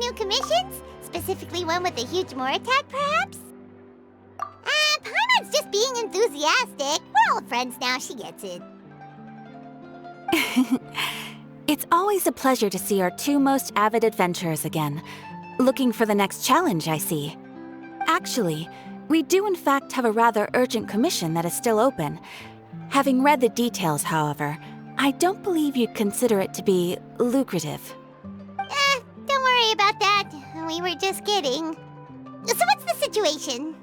new commissions? Specifically one with a huge more attack, perhaps? Paimon's just being enthusiastic. We're all friends now, she gets it. It's always a pleasure to see our two most avid adventurers again. Looking for the next challenge, I see. Actually, we do in fact have a rather urgent commission that is still open. Having read the details, however, I don't believe you'd consider it to be lucrative. Don't worry about that. We were just kidding. So what's the situation?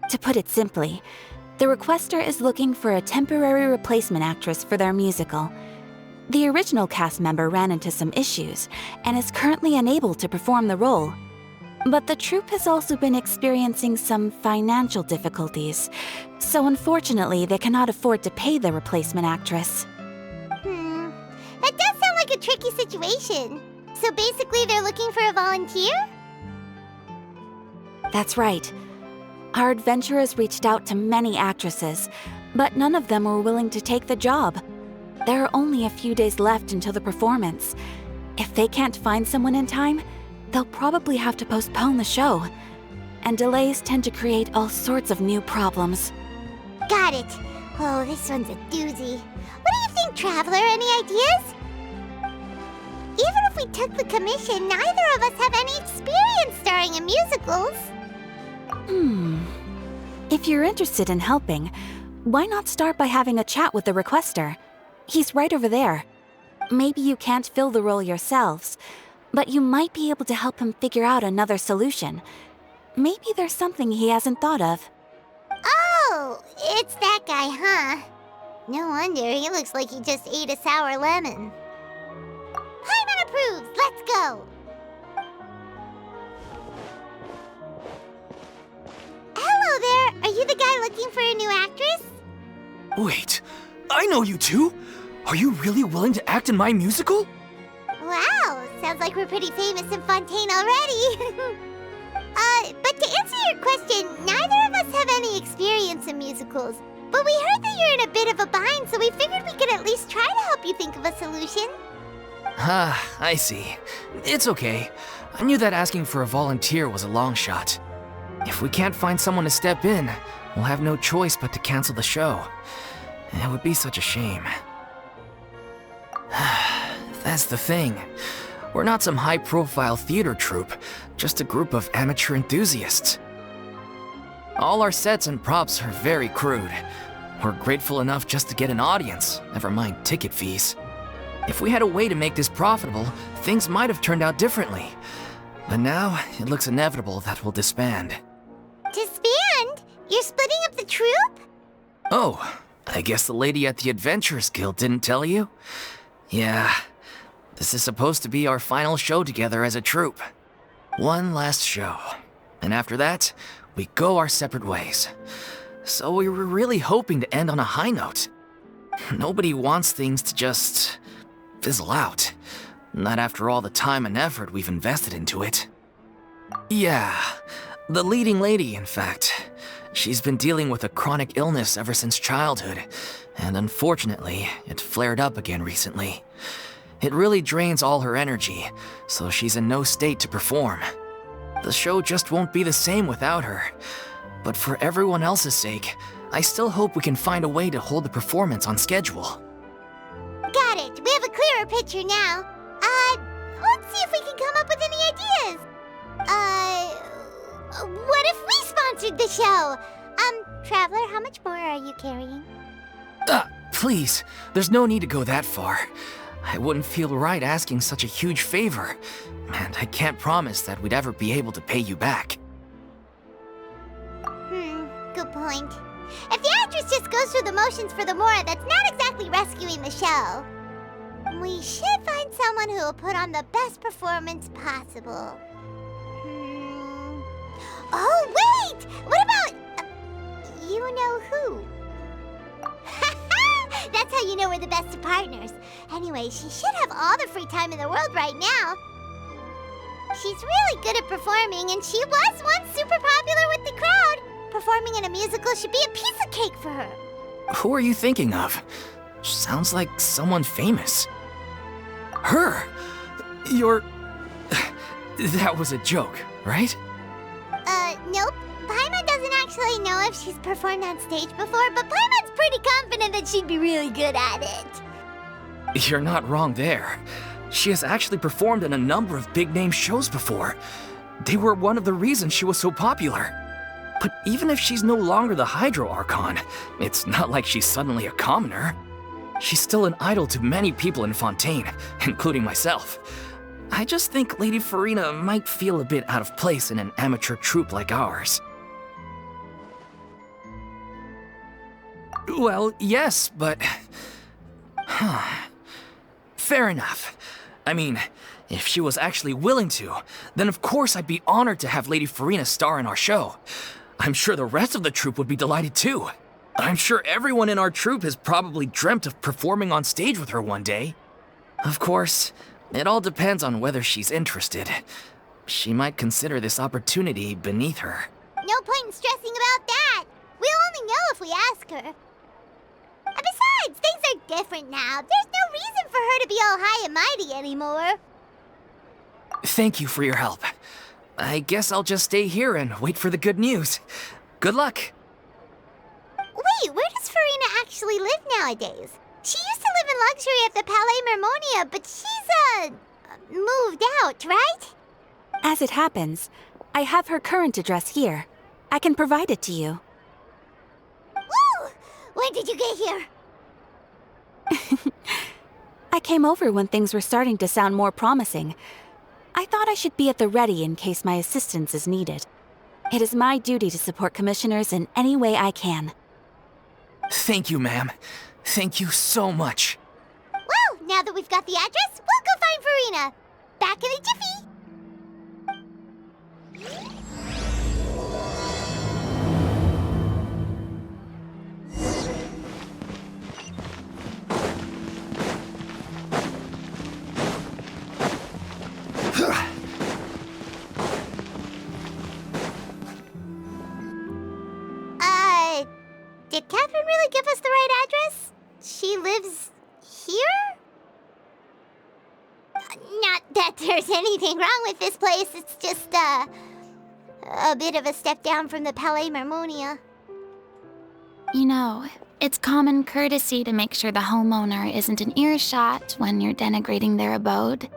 To put it simply, the requester is looking for a temporary replacement actress for their musical. The original cast member ran into some issues and is currently unable to perform the role. But the troupe has also been experiencing some financial difficulties, so unfortunately they cannot afford to pay the replacement actress. That does sound like a tricky situation. So basically they're looking for a volunteer? That's right. Our adventurers reached out to many actresses, but none of them were willing to take the job. There are only a few days left until the performance. If they can't find someone in time, they'll probably have to postpone the show. And delays tend to create all sorts of new problems. Got it. Oh, this one's a doozy. What do you think, Traveler? Any ideas? Even if we took the commission, neither of us have any experience starring in musicals. If you're interested in helping, why not start by having a chat with the requester? He's right over there. Maybe you can't fill the role yourselves, but you might be able to help him figure out another solution. Maybe there's something he hasn't thought of. Oh, it's that guy, huh? No wonder, he looks like he just ate a sour lemon. Paimon approves, let's go! Hello there, are you the guy looking for a new actress? Wait, I know you two! Are you really willing to act in my musical? Wow, sounds like we're pretty famous in Fontaine already. But to answer your question, neither of us have any experience in musicals. But we heard that you're in a bit of a bind, so we figured we could at least try to help you think of a solution. I see. It's okay. I knew that asking for a volunteer was a long shot. If we can't find someone to step in, we'll have no choice but to cancel the show. It would be such a shame. That's the thing. We're not some high-profile theater troupe, just a group of amateur enthusiasts. All our sets and props are very crude. We're grateful enough just to get an audience, never mind ticket fees. If we had a way to make this profitable, things might have turned out differently. But now, it looks inevitable that we'll disband. Disband? You're splitting up the troupe? Oh, I guess the lady at the Adventurers Guild didn't tell you? Yeah, this is supposed to be our final show together as a troupe. One last show. And after that, we go our separate ways. So we were really hoping to end on a high note. Nobody wants things to just fizzle out. Not after all the time and effort we've invested into it. Yeah, the leading lady, in fact. She's been dealing with a chronic illness ever since childhood, and unfortunately, it flared up again recently. It really drains all her energy, so she's in no state to perform. The show just won't be the same without her. But for everyone else's sake, I still hope we can find a way to hold the performance on schedule. Got it. We have a clearer picture now. Let's see if we can come up with any ideas. What if we sponsored the show? Traveler, how much more are you carrying? Please, there's no need to go that far. I wouldn't feel right asking such a huge favor, and I can't promise that we'd ever be able to pay you back. Good point. If the actress just goes through the motions for the more, that's not exactly rescuing the show. We should find someone who will put on the best performance possible. Oh, wait! What about... you know who? That's how you know we're the best of partners. Anyway, she should have all the free time in the world right now. She's really good at performing, and she was once super popular with the crowd. Performing in a musical should be a piece of cake for her. Who are you thinking of? Sounds like someone famous. Her! You're... That was a joke, right? Nope. Paimon doesn't actually know if she's performed on stage before, but Paimon's pretty confident that she'd be really good at it. You're not wrong there. She has actually performed in a number of big-name shows before. They were one of the reasons she was so popular. But even if she's no longer the Hydro Archon, it's not like she's suddenly a commoner. She's still an idol to many people in Fontaine, including myself. I just think Lady Furina might feel a bit out of place in an amateur troupe like ours. Well, yes, but... Fair enough. I mean, if she was actually willing to, then of course I'd be honored to have Lady Furina star in our show. I'm sure the rest of the troupe would be delighted too. I'm sure everyone in our troupe has probably dreamt of performing on stage with her one day. Of course, it all depends on whether she's interested. She might consider this opportunity beneath her. No point in stressing about that. We'll only know if we ask her. And besides, things are different now. There's no reason for her to be all high and mighty anymore. Thank you for your help. I guess I'll just stay here and wait for the good news. Good luck. Wait, where does Furina actually live nowadays? She used to live in luxury at the Palais Mermonia, but she's, moved out, right? As it happens, I have her current address here. I can provide it to you. Woo! When did you get here? I came over when things were starting to sound more promising. I thought I should be at the ready in case my assistance is needed. It is my duty to support commissioners in any way I can. Thank you, ma'am. Thank you so much. Well, now that we've got the address, we'll go find Furina. Back in a jiffy. Did Catherine really give us the right address? She lives here? Not that there's anything wrong with this place, it's just, a bit of a step down from the Palais Mermonia. You know, it's common courtesy to make sure the homeowner isn't in earshot when you're denigrating their abode.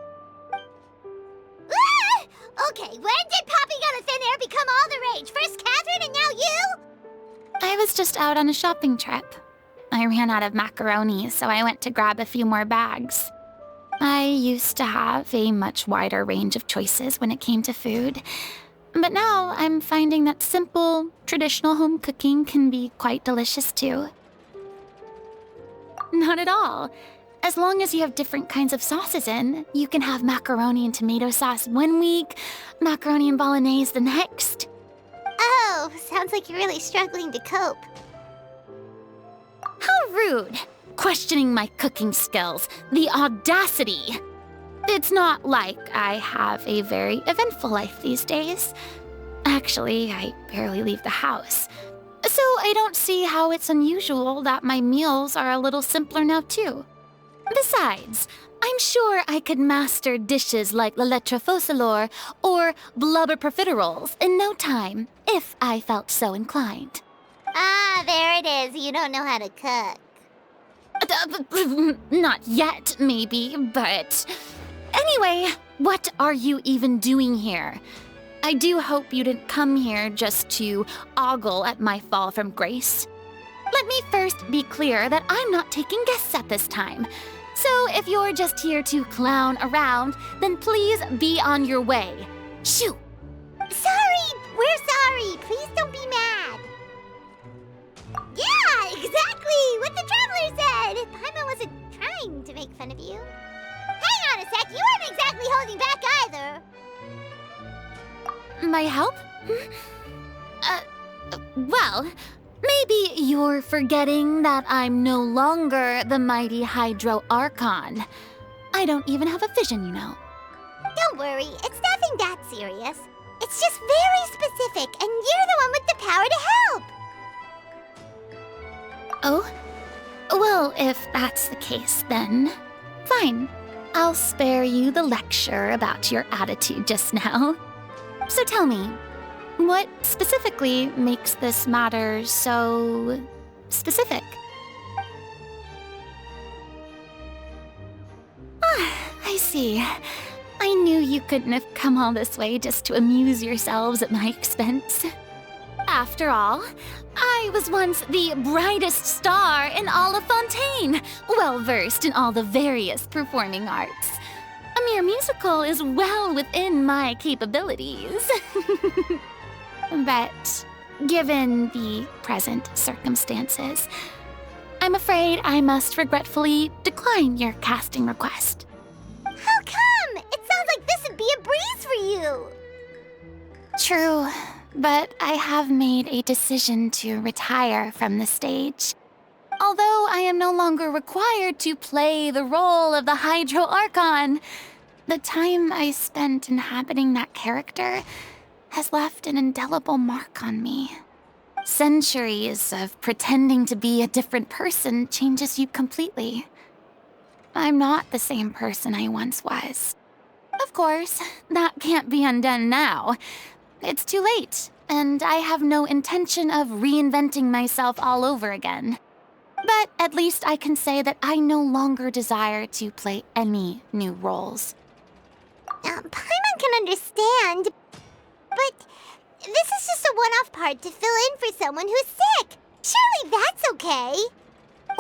Ah! Okay, when did popping out of thin air become all the rage? First Catherine and now you? I was just out on a shopping trip. I ran out of macaroni, so I went to grab a few more bags. I used to have a much wider range of choices when it came to food, but now I'm finding that simple, traditional home cooking can be quite delicious too. Not at all. As long as you have different kinds of sauces in, you can have macaroni and tomato sauce one week, macaroni and bolognese the next. Oh, sounds like you're really struggling to cope. How rude! Questioning my cooking skills. The audacity! It's not like I have a very eventful life these days. Actually, I barely leave the house. So I don't see how it's unusual that my meals are a little simpler now too. Besides, I'm sure I could master dishes like la lettre faucilor or blubber profiteroles in no time, if I felt so inclined. Ah, there it is. You don't know how to cook. Not yet, maybe, but... Anyway, what are you even doing here? I do hope you didn't come here just to ogle at my fall from grace. Let me first be clear that I'm not taking guests at this time. So if you're just here to clown around, then please be on your way. Shoo! Sorry! We're sorry! Please don't be mad! Yeah, exactly! What the Traveler said! Paimon wasn't trying to make fun of you. Hang on a sec, you weren't exactly holding back either! My help? Well, maybe you're forgetting that I'm no longer the mighty Hydro Archon. I don't even have a vision, you know. Don't worry, it's nothing that serious. It's just very specific, and you're the one with the power to help! Oh? Well, if that's the case, then fine. I'll spare you the lecture about your attitude just now. So tell me, what specifically makes this matter so specific? I see. I knew you couldn't have come all this way just to amuse yourselves at my expense. After all, I was once the brightest star in all of Fontaine, well-versed in all the various performing arts. A mere musical is well within my capabilities. But given the present circumstances, I'm afraid I must regretfully decline your casting request. How come? It sounds like this would be a breeze for you. True, but I have made a decision to retire from the stage. Although I am no longer required to play the role of the Hydro Archon, the time I spent inhabiting that character has left an indelible mark on me. Centuries of pretending to be a different person changes you completely. I'm not the same person I once was. Of course, that can't be undone now. It's too late, and I have no intention of reinventing myself all over again. But at least I can say that I no longer desire to play any new roles. Paimon can understand, but this is just a one-off part to fill in for someone who's sick. Surely that's okay.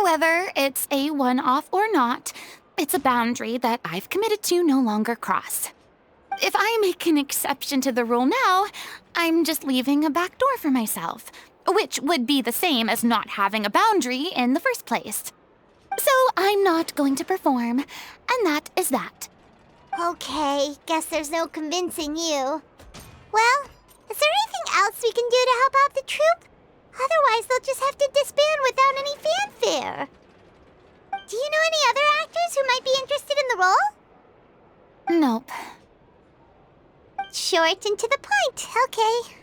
Whether it's a one-off or not, it's a boundary that I've committed to no longer cross. If I make an exception to the rule now, I'm just leaving a back door for myself, which would be the same as not having a boundary in the first place. So I'm not going to perform, and that is that. Okay, guess there's no convincing you. Well, is there anything else we can do to help out the troupe? Otherwise, they'll just have to disband without any fanfare. Do you know any other actors who might be interested in the role? Nope. Short and to the point, okay.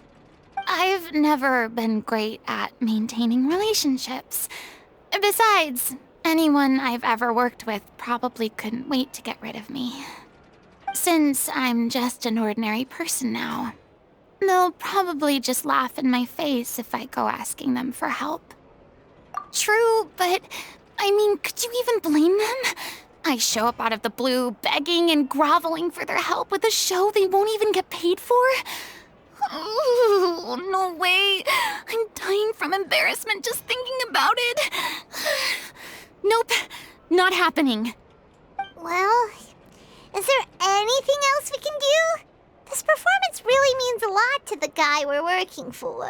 I've never been great at maintaining relationships. Besides, anyone I've ever worked with probably couldn't wait to get rid of me. Since I'm just an ordinary person now, they'll probably just laugh in my face if I go asking them for help. True, but I mean, could you even blame them? I show up out of the blue, begging and groveling for their help with a show they won't even get paid for? Oh, no way. I'm dying from embarrassment just thinking about it. Nope, not happening. Well, is there anything else we can do? This performance really means a lot to the guy we're working for.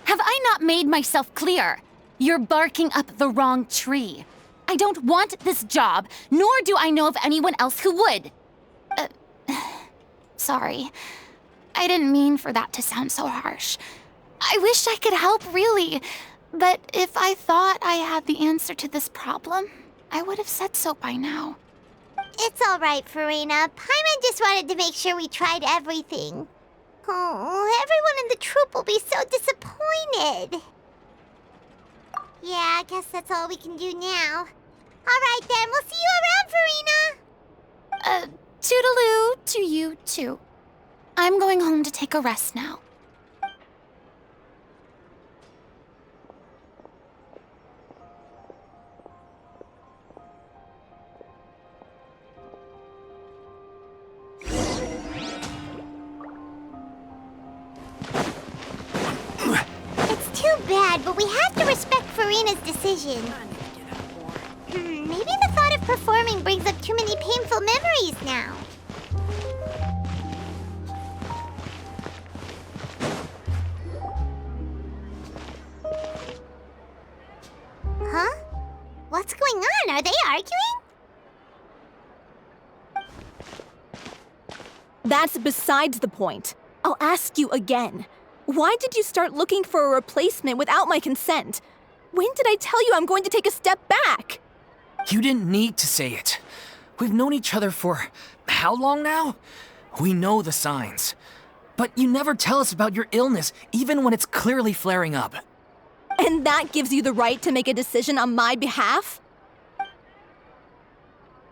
Have I not made myself clear? You're barking up the wrong tree. I don't want this job, nor do I know of anyone else who would. Sorry. I didn't mean for that to sound so harsh. I wish I could help, really. But if I thought I had the answer to this problem, I would have said so by now. It's all right, Furina. Paimon just wanted to make sure we tried everything. Oh, everyone in the troupe will be so disappointed. Yeah, I guess that's all we can do now. All right, then. We'll see you around, Furina. Toodaloo to you, too. I'm going home to take a rest now. It's too bad, but we have to respect Furina's decision. Maybe the thought of performing brings up too many painful memories now. Huh? What's going on? Are they arguing? That's besides the point. I'll ask you again. Why did you start looking for a replacement without my consent? When did I tell you I'm going to take a step back? You didn't need to say it. We've known each other for how long now? We know the signs. But you never tell us about your illness, even when it's clearly flaring up. And that gives you the right to make a decision on my behalf?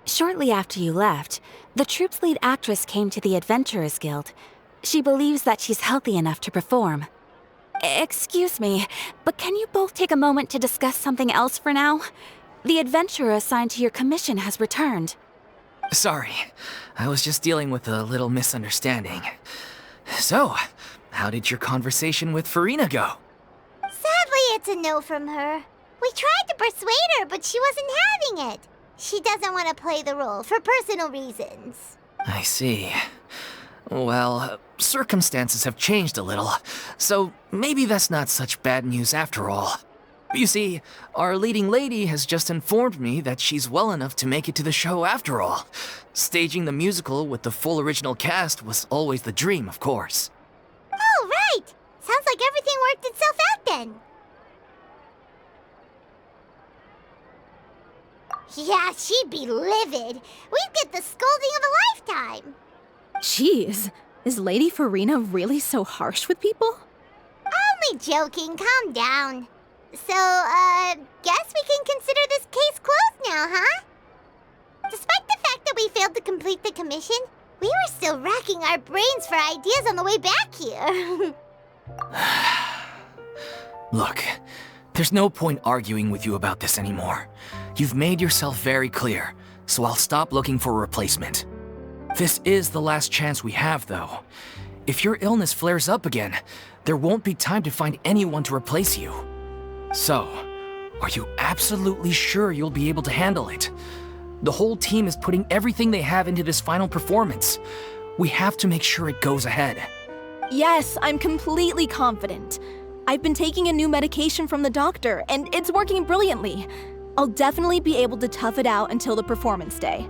Shortly after you left, the troupe's lead actress came to the Adventurers Guild. She believes that she's healthy enough to perform. Excuse me, but can you both take a moment to discuss something else for now? The adventurer assigned to your commission has returned. Sorry, I was just dealing with a little misunderstanding. So, how did your conversation with Furina go? Sadly, it's a no from her. We tried to persuade her, but she wasn't having it. She doesn't want to play the role for personal reasons. I see. Well, circumstances have changed a little, so maybe that's not such bad news after all. You see, our leading lady has just informed me that she's well enough to make it to the show after all. Staging the musical with the full original cast was always the dream, of course. Oh, right! Sounds like everything worked itself out then. Yeah, she'd be livid. We'd get the scolding of a lifetime. Jeez, is Lady Furina really so harsh with people? Only joking, calm down. So, guess we can consider this case closed now, huh? Despite the fact that we failed to complete the commission, we were still racking our brains for ideas on the way back here. Look, there's no point arguing with you about this anymore. You've made yourself very clear, so I'll stop looking for a replacement. This is the last chance we have, though. If your illness flares up again, there won't be time to find anyone to replace you. So, are you absolutely sure you'll be able to handle it? The whole team is putting everything they have into this final performance. We have to make sure it goes ahead. Yes, I'm completely confident. I've been taking a new medication from the doctor, and it's working brilliantly. I'll definitely be able to tough it out until the performance day.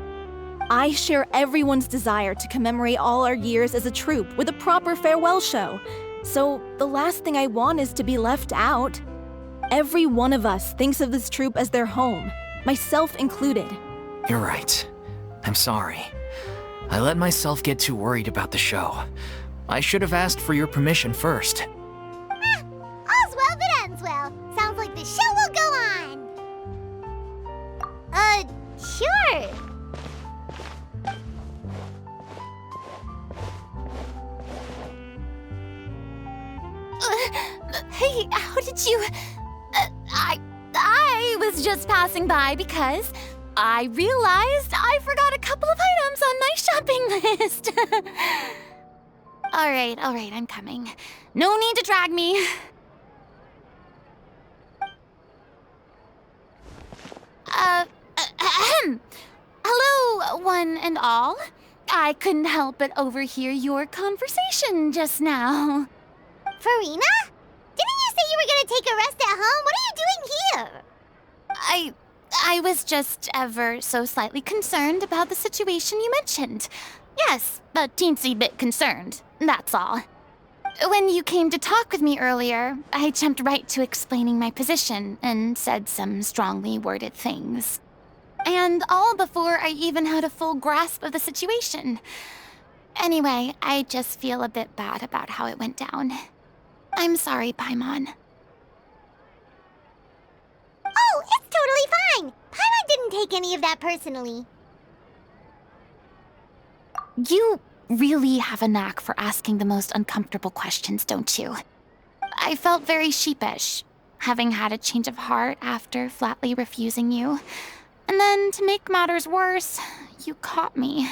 I share everyone's desire to commemorate all our years as a troupe with a proper farewell show. So the last thing I want is to be left out. Every one of us thinks of this troupe as their home, myself included. You're right. I'm sorry. I let myself get too worried about the show. I should have asked for your permission first. All's well that ends well. Sounds like the show will go on. Sure. Hey, how did you... I was just passing by because I realized I forgot a couple of items on my shopping list. All right, I'm coming. No need to drag me. Hello, one and all. I couldn't help but overhear your conversation just now. Furina? Didn't you say you were gonna take a rest at home? What are you doing here? I was just ever so slightly concerned about the situation you mentioned. Yes, a teensy bit concerned, that's all. When you came to talk with me earlier, I jumped right to explaining my position and said some strongly worded things. And all before I even had a full grasp of the situation. Anyway, I just feel a bit bad about how it went down. I'm sorry, Paimon. Oh, it's totally fine. Paimon didn't take any of that personally. You really have a knack for asking the most uncomfortable questions, don't you? I felt very sheepish, having had a change of heart after flatly refusing you. And then, to make matters worse, you caught me.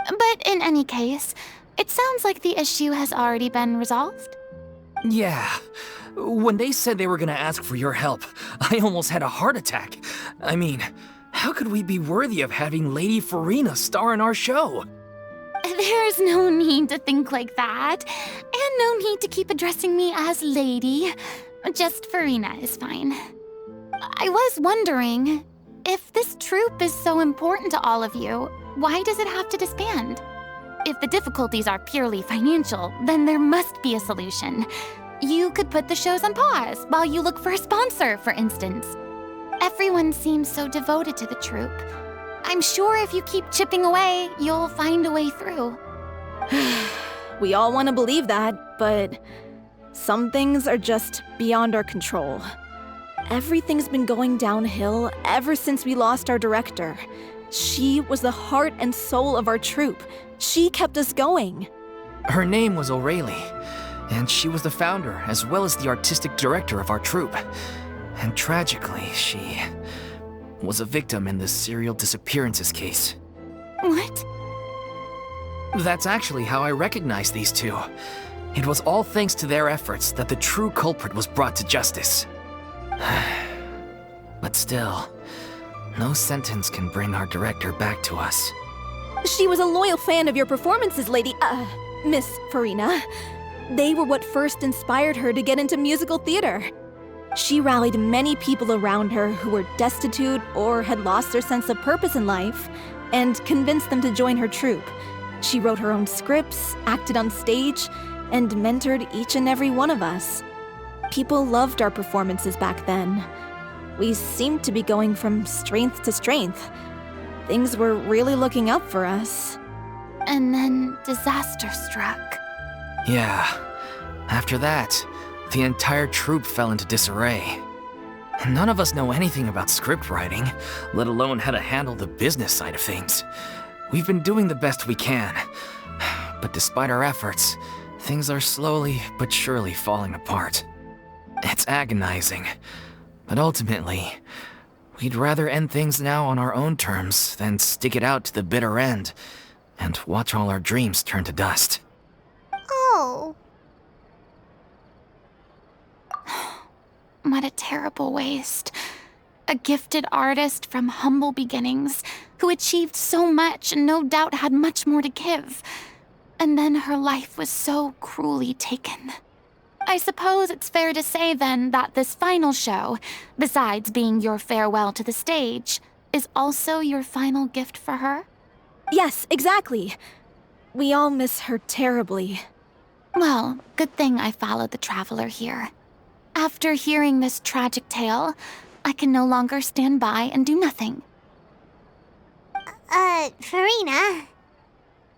But in any case, it sounds like the issue has already been resolved. Yeah. When they said they were gonna ask for your help, I almost had a heart attack. I mean, how could we be worthy of having Lady Furina star in our show? There's no need to think like that, and no need to keep addressing me as lady. Just Furina is fine. I was wondering, if this troupe is so important to all of you, why does it have to disband? If the difficulties are purely financial, then there must be a solution. You could put the shows on pause while you look for a sponsor, for instance. Everyone seems so devoted to the troupe. I'm sure if you keep chipping away, you'll find a way through. We all want to believe that, but some things are just beyond our control. Everything's been going downhill ever since we lost our director. She was the heart and soul of our troupe. She kept us going. Her name was O'Reilly, and she was the founder as well as the artistic director of our troupe. And tragically, she was a victim in the serial disappearances case. What? That's actually how I recognized these two. It was all thanks to their efforts that the true culprit was brought to justice. But still, no sentence can bring our director back to us. She was a loyal fan of your performances, Miss Furina. They were what first inspired her to get into musical theater. She rallied many people around her who were destitute or had lost their sense of purpose in life, and convinced them to join her troupe. She wrote her own scripts, acted on stage, and mentored each and every one of us. People loved our performances back then. We seemed to be going from strength to strength. Things were really looking up for us. And then disaster struck. Yeah. After that, the entire troupe fell into disarray. None of us know anything about script writing, let alone how to handle the business side of things. We've been doing the best we can, but despite our efforts, things are slowly but surely falling apart. It's agonizing, but ultimately, we'd rather end things now on our own terms than stick it out to the bitter end and watch all our dreams turn to dust. Oh. What a terrible waste. A gifted artist from humble beginnings who achieved so much and no doubt had much more to give. And then her life was so cruelly taken. I suppose it's fair to say then that this final show, besides being your farewell to the stage, is also your final gift for her? Yes, exactly. We all miss her terribly. Well, good thing I followed the traveler here. After hearing this tragic tale, I can no longer stand by and do nothing. Furina.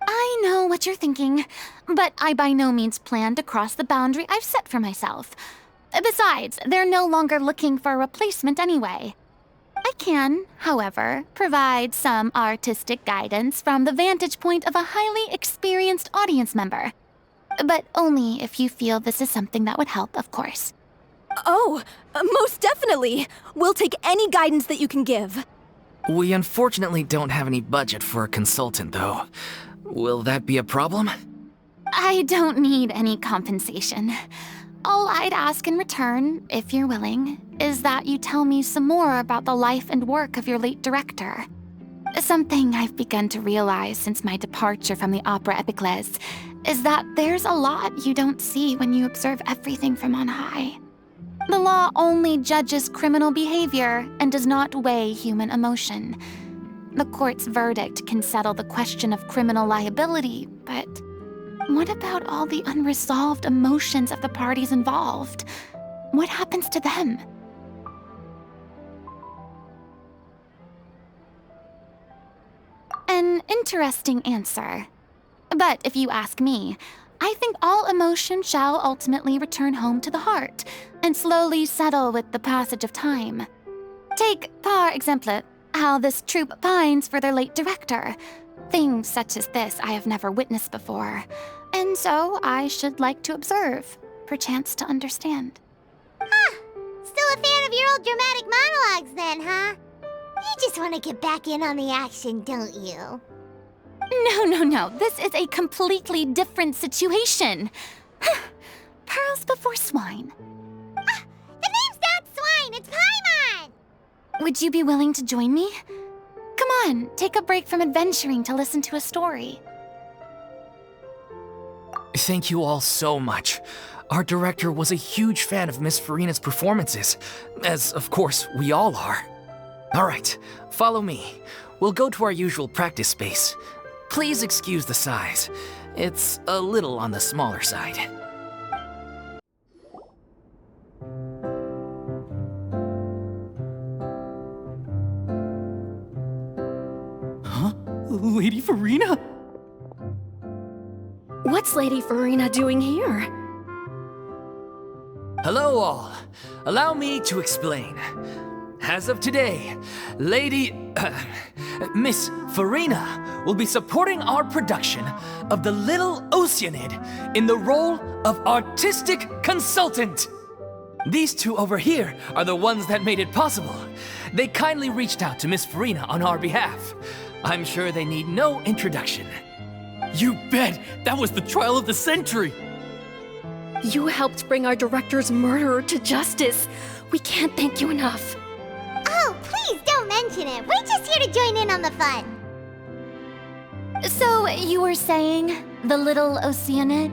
I know what you're thinking, but I by no means plan to cross the boundary I've set for myself. Besides, they're no longer looking for a replacement anyway. I can, however, provide some artistic guidance from the vantage point of a highly experienced audience member. But only if you feel this is something that would help, of course. Oh, most definitely. We'll take any guidance that you can give. We unfortunately don't have any budget for a consultant, though. Will that be a problem? I don't need any compensation. All I'd ask in return, if you're willing, is that you tell me some more about the life and work of your late director. Something I've begun to realize since my departure from the Opera Epiclese is that there's a lot you don't see when you observe everything from on high. The law only judges criminal behavior and does not weigh human emotion. The court's verdict can settle the question of criminal liability, but what about all the unresolved emotions of the parties involved? What happens to them? An interesting answer. But if you ask me, I think all emotion shall ultimately return home to the heart and slowly settle with the passage of time. Take, par exemple, how this troupe pines for their late director. Things such as this I have never witnessed before, and so I should like to observe, perchance to understand. Still a fan of your old dramatic monologues then, huh? You just want to get back in on the action, don't you? No. This is a completely different situation. Pearls before swine. The name's not Swine, it's Paimon! Would you be willing to join me? Come on, take a break from adventuring to listen to a story. Thank you all so much. Our director was a huge fan of Miss Furina's performances, as of course we all are. All right, follow me. We'll go to our usual practice space. Please excuse the size. It's a little on the smaller side. Huh? Lady Furina? What's Lady Furina doing here? Hello all. Allow me to explain. as of today, Miss Furina will be supporting our production of The Little Oceanid in the role of artistic consultant. These two over here are the ones that made it possible. They kindly reached out to Miss Furina on our behalf. I'm sure they need no introduction. You bet! That was the trial of the century! You helped bring our director's murderer to justice. We can't thank you enough. Oh, please don't mention it. We're just here to join in on the fun. So, you were saying The Little Oceanid?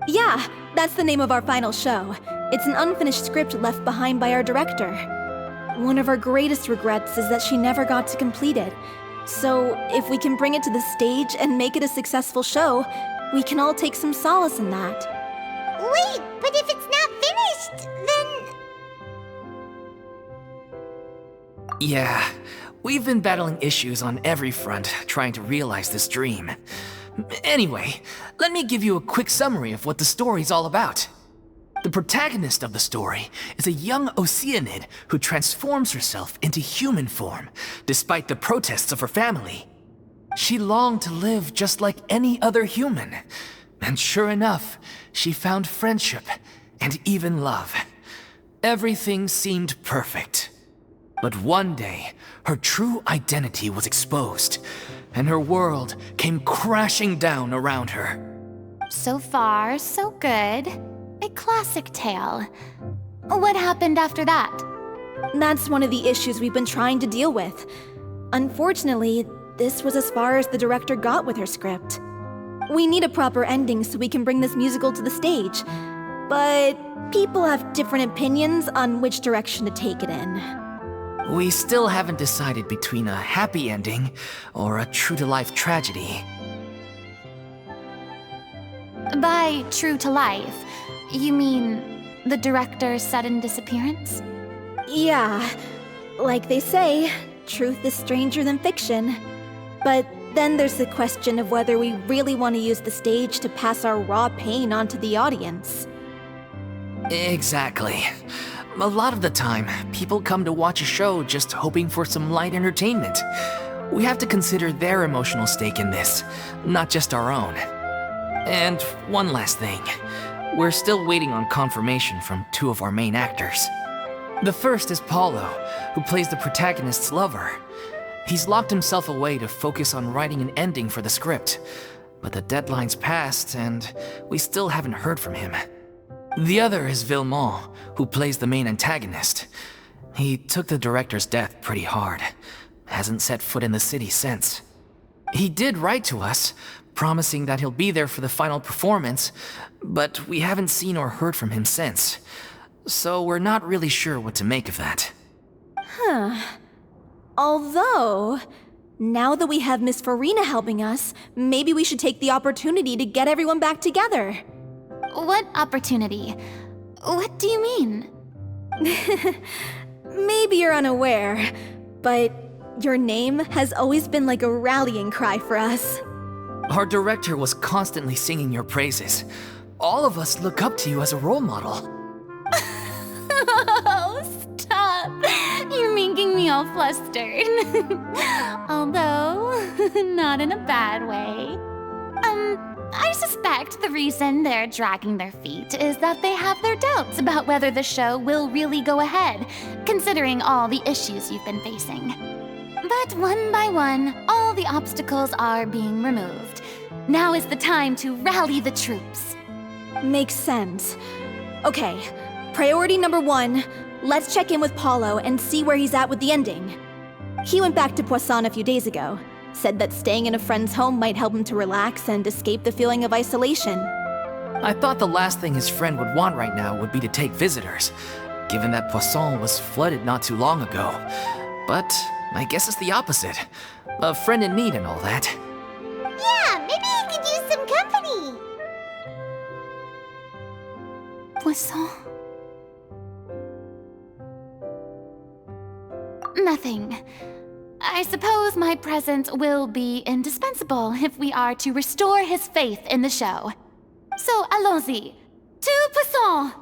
Yeah, that's the name of our final show. It's an unfinished script left behind by our director. One of our greatest regrets is that she never got to complete it. So, if we can bring it to the stage and make it a successful show, we can all take some solace in that. Wait, but if it's not finished, then... Yeah, we've been battling issues on every front trying to realize this dream. Anyway, let me give you a quick summary of what the story's all about. The protagonist of the story is a young Oceanid who transforms herself into human form, despite the protests of her family. She longed to live just like any other human, and sure enough, she found friendship and even love. Everything seemed perfect. But one day, her true identity was exposed, and her world came crashing down around her. So far, so good. A classic tale. What happened after that? That's one of the issues we've been trying to deal with. Unfortunately, this was as far as the director got with her script. We need a proper ending so we can bring this musical to the stage. But people have different opinions on which direction to take it in. We still haven't decided between a happy ending or a true-to-life tragedy. By true to life, you mean the director's sudden disappearance? Yeah, like they say, truth is stranger than fiction. But then there's the question of whether we really want to use the stage to pass our raw pain onto the audience. Exactly. A lot of the time, people come to watch a show just hoping for some light entertainment. We have to consider their emotional stake in this, not just our own. And one last thing. We're still waiting on confirmation from two of our main actors. The first is Paulo, who plays the protagonist's lover. He's locked himself away to focus on writing an ending for the script, but the deadline's passed and we still haven't heard from him. The other is Villemont, who plays the main antagonist. He took the director's death pretty hard. Hasn't set foot in the city since. He did write to us, promising that he'll be there for the final performance, but we haven't seen or heard from him since. So we're not really sure what to make of that. Although, now that we have Miss Furina helping us, maybe we should take the opportunity to get everyone back together. What opportunity? What do you mean? Maybe you're unaware, but your name has always been like a rallying cry for us. Our director was constantly singing your praises. All of us look up to you as a role model. Oh, stop! You're making me all flustered. Although, not in a bad way. I suspect the reason they're dragging their feet is that they have their doubts about whether the show will really go ahead, considering all the issues you've been facing. But one by one, all the obstacles are being removed. Now is the time to rally the troops. Makes sense. Okay, priority number 1, let's check in with Paulo and see where he's at with the ending. He went back to Poisson a few days ago, said that staying in a friend's home might help him to relax and escape the feeling of isolation. I thought the last thing his friend would want right now would be to take visitors, given that Poisson was flooded not too long ago. But I guess it's the opposite. A friend in need and all that. Yeah, maybe he could use some company. Poisson? Nothing. I suppose my presence will be indispensable if we are to restore his faith in the show. So, allons-y. To Poisson!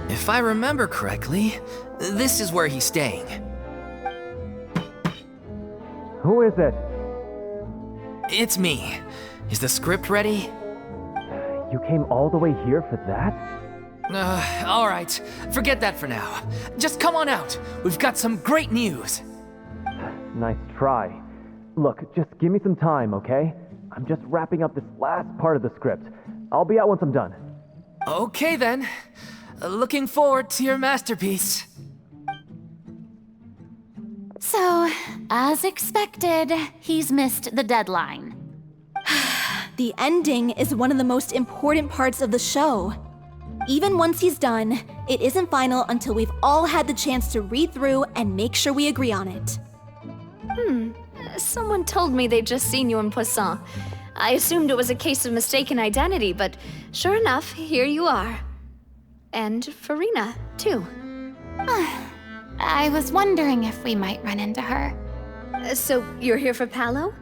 If I remember correctly, this is where he's staying. Who is it? It's me. Is the script ready? You came all the way here for that? All right. Forget that for now. Just come on out. We've got some great news. Nice try. Look, just give me some time, okay? I'm just wrapping up this last part of the script. I'll be out once I'm done. Okay then. Looking forward to your masterpiece. So, as expected, he's missed the deadline. The ending is one of the most important parts of the show. Even once he's done, it isn't final until we've all had the chance to read through and make sure we agree on it. Someone told me they'd just seen you in Poisson. I assumed it was a case of mistaken identity, but sure enough, here you are. And Furina, too. I was wondering if we might run into her. So you're here for Palo?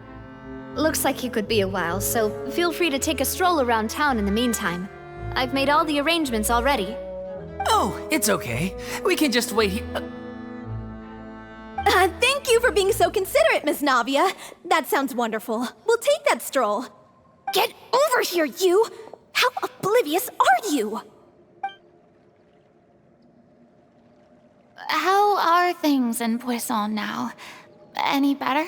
Looks like you could be a while, so feel free to take a stroll around town in the meantime. I've made all the arrangements already. Oh, it's okay. We can just wait here. Thank you for being so considerate, Miss Navia. That sounds wonderful. We'll take that stroll. Get over here, you! How oblivious are you? How are things in Poisson now? Any better?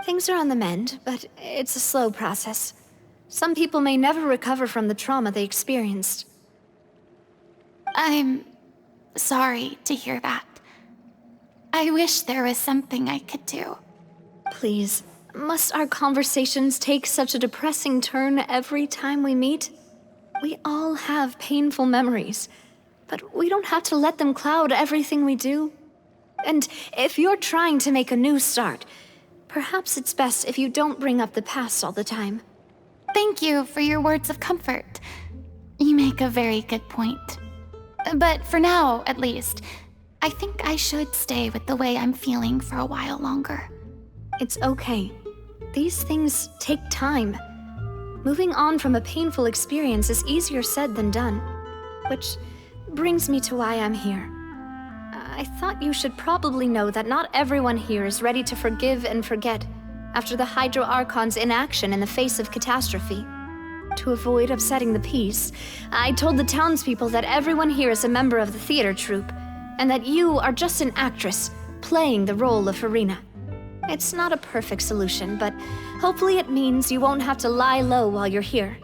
Things are on the mend, but it's a slow process. Some people may never recover from the trauma they experienced. I'm sorry to hear that. I wish there was something I could do. Please, must our conversations take such a depressing turn every time we meet? We all have painful memories, but we don't have to let them cloud everything we do. And if you're trying to make a new start, perhaps it's best if you don't bring up the past all the time. Thank you for your words of comfort. You make a very good point. But for now, at least, I think I should stay with the way I'm feeling for a while longer. It's okay. These things take time. Moving on from a painful experience is easier said than done. Which brings me to why I'm here. I thought you should probably know that not everyone here is ready to forgive and forget after the Hydro Archon's inaction in the face of catastrophe. To avoid upsetting the peace, I told the townspeople that everyone here is a member of the theater troupe, and that you are just an actress playing the role of Furina. It's not a perfect solution, but hopefully it means you won't have to lie low while you're here.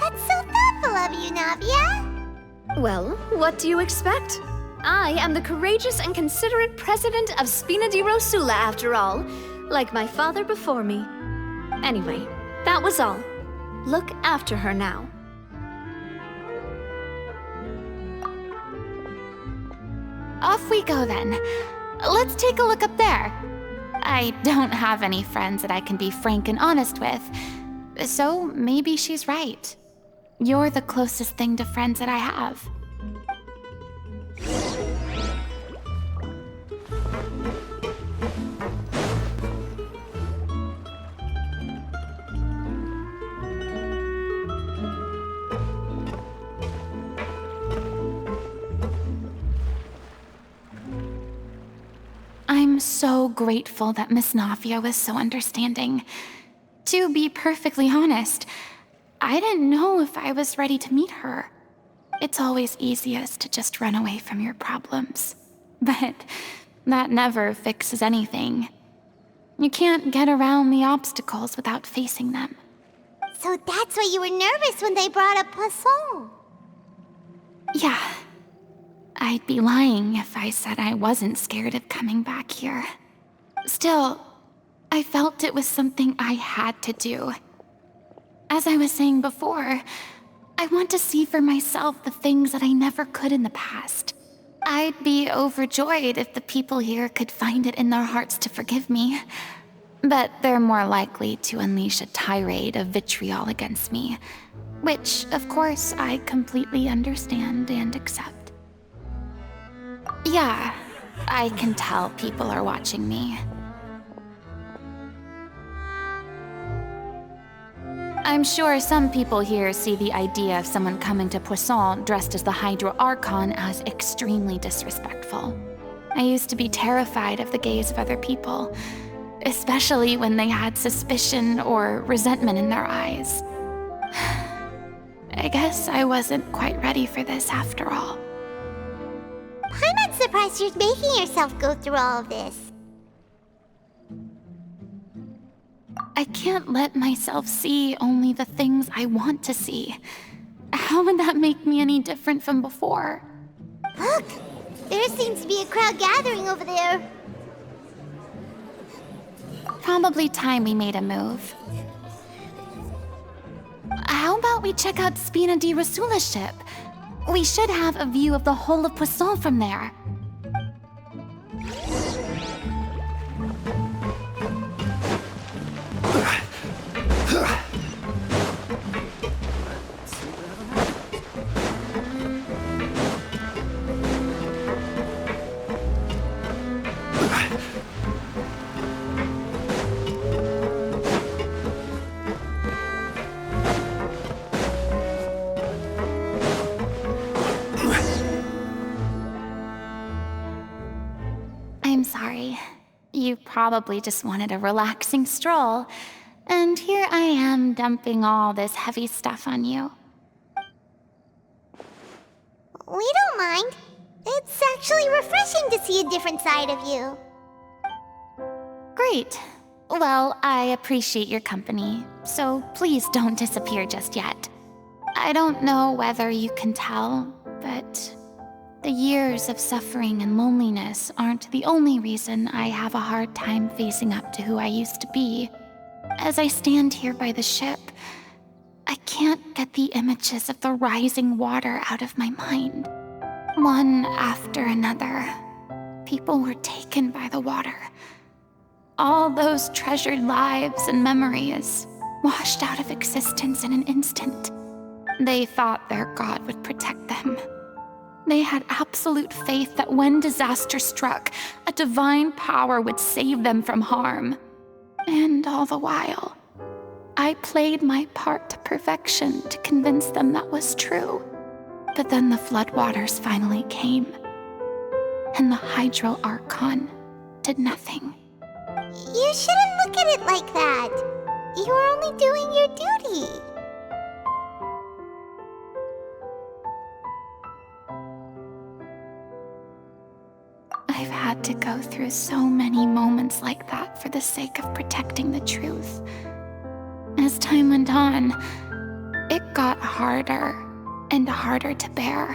That's so thoughtful of you, Navia. Well, what do you expect? I am the courageous and considerate president of Spina di Rosula, after all, like my father before me. Anyway, that was all. Look after her now. Off we go then. Let's take a look up there. I don't have any friends that I can be frank and honest with, so maybe she's right. You're the closest thing to friends that I have. I'm so grateful that Miss Navia was so understanding. To be perfectly honest, I didn't know if I was ready to meet her. It's always easiest to just run away from your problems. But that never fixes anything. You can't get around the obstacles without facing them. So that's why you were nervous when they brought up Poisson. Yeah. I'd be lying if I said I wasn't scared of coming back here. Still, I felt it was something I had to do. As I was saying before, I want to see for myself the things that I never could in the past. I'd be overjoyed if the people here could find it in their hearts to forgive me. But they're more likely to unleash a tirade of vitriol against me, which, of course, I completely understand and accept. Yeah, I can tell people are watching me. I'm sure some people here see the idea of someone coming to Poisson dressed as the Hydro Archon as extremely disrespectful. I used to be terrified of the gaze of other people, especially when they had suspicion or resentment in their eyes. I guess I wasn't quite ready for this after all. I'm not surprised you're making yourself go through all of this. I can't let myself see only the things I want to see. How would that make me any different from before? Look! There seems to be a crowd gathering over there. Probably time we made a move. How about we check out Spina di Rasula's ship? We should have a view of the whole of Poisson from there. I'm sorry. You probably just wanted a relaxing stroll, and here I am dumping all this heavy stuff on you. We don't mind. It's actually refreshing to see a different side of you. Great. Well, I appreciate your company, so please don't disappear just yet. I don't know whether you can tell, but the years of suffering and loneliness aren't the only reason I have a hard time facing up to who I used to be. As I stand here by the ship, I can't get the images of the rising water out of my mind. One after another, people were taken by the water. All those treasured lives and memories washed out of existence in an instant. They thought their god would protect them. They had absolute faith that when disaster struck, a divine power would save them from harm. And all the while, I played my part to perfection to convince them that was true. But then the floodwaters finally came, and the Hydro Archon did nothing. You shouldn't look at it like that. You're only doing your duty. I've had to go through so many moments like that for the sake of protecting the truth. As time went on, it got harder and harder to bear,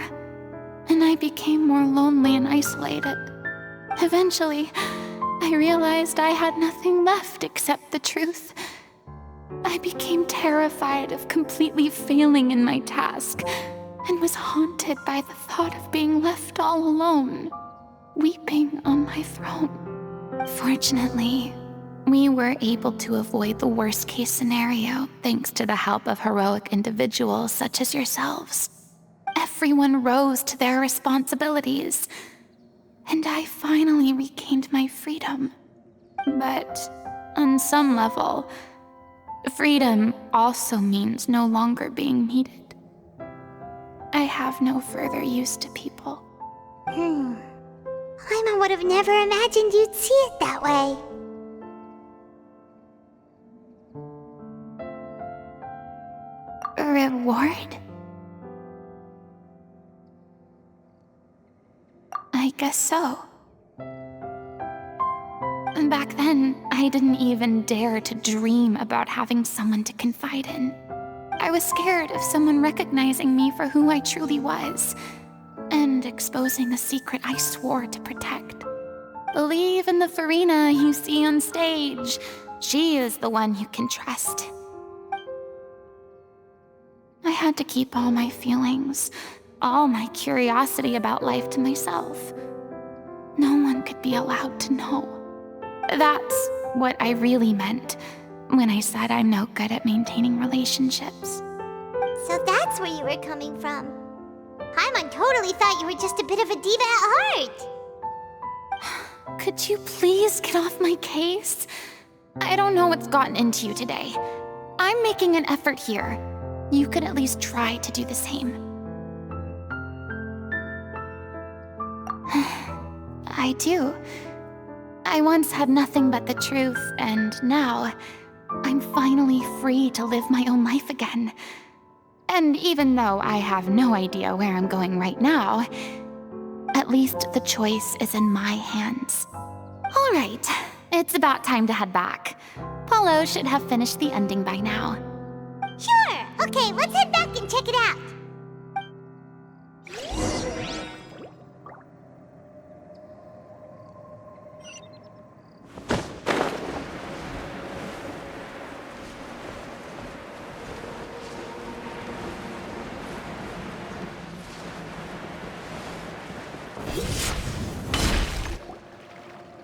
and I became more lonely and isolated. Eventually, I realized I had nothing left except the truth. I became terrified of completely failing in my task, and was haunted by the thought of being left all alone, weeping on my throne. Fortunately, we were able to avoid the worst-case scenario thanks to the help of heroic individuals such as yourselves. Everyone rose to their responsibilities, and I finally regained my freedom. But on some level, freedom also means no longer being needed. I have no further use to people. Paimon would have never imagined you'd see it that way. A reward? I guess so. And back then, I didn't even dare to dream about having someone to confide in. I was scared of someone recognizing me for who I truly was, and exposing a secret I swore to protect. Believe in the Furina you see on stage. She is the one you can trust. I had to keep all my feelings, all my curiosity about life to myself. No one could be allowed to know. That's what I really meant when I said I'm no good at maintaining relationships. So that's where you were coming from. Paimon totally thought you were just a bit of a diva at heart. Could you please get off my case? I don't know what's gotten into you today. I'm making an effort here. You could at least try to do the same. I do. I once had nothing but the truth, and now I'm finally free to live my own life again. And even though I have no idea where I'm going right now, at least the choice is in my hands. All right, it's about time to head back. Paulo should have finished the ending by now. Sure! Okay, let's head back and check it out.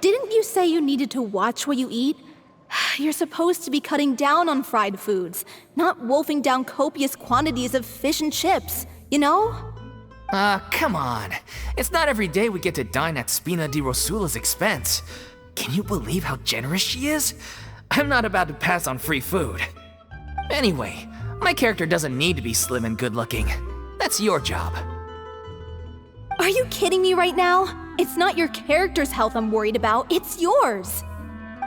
Didn't you say you needed to watch what you eat? You're supposed to be cutting down on fried foods, not wolfing down copious quantities of fish and chips, you know? Come on. It's not every day we get to dine at Spina di Rosula's expense. Can you believe how generous she is? I'm not about to pass on free food. Anyway, my character doesn't need to be slim and good-looking. That's your job. Are you kidding me right now? It's not your character's health I'm worried about, it's yours.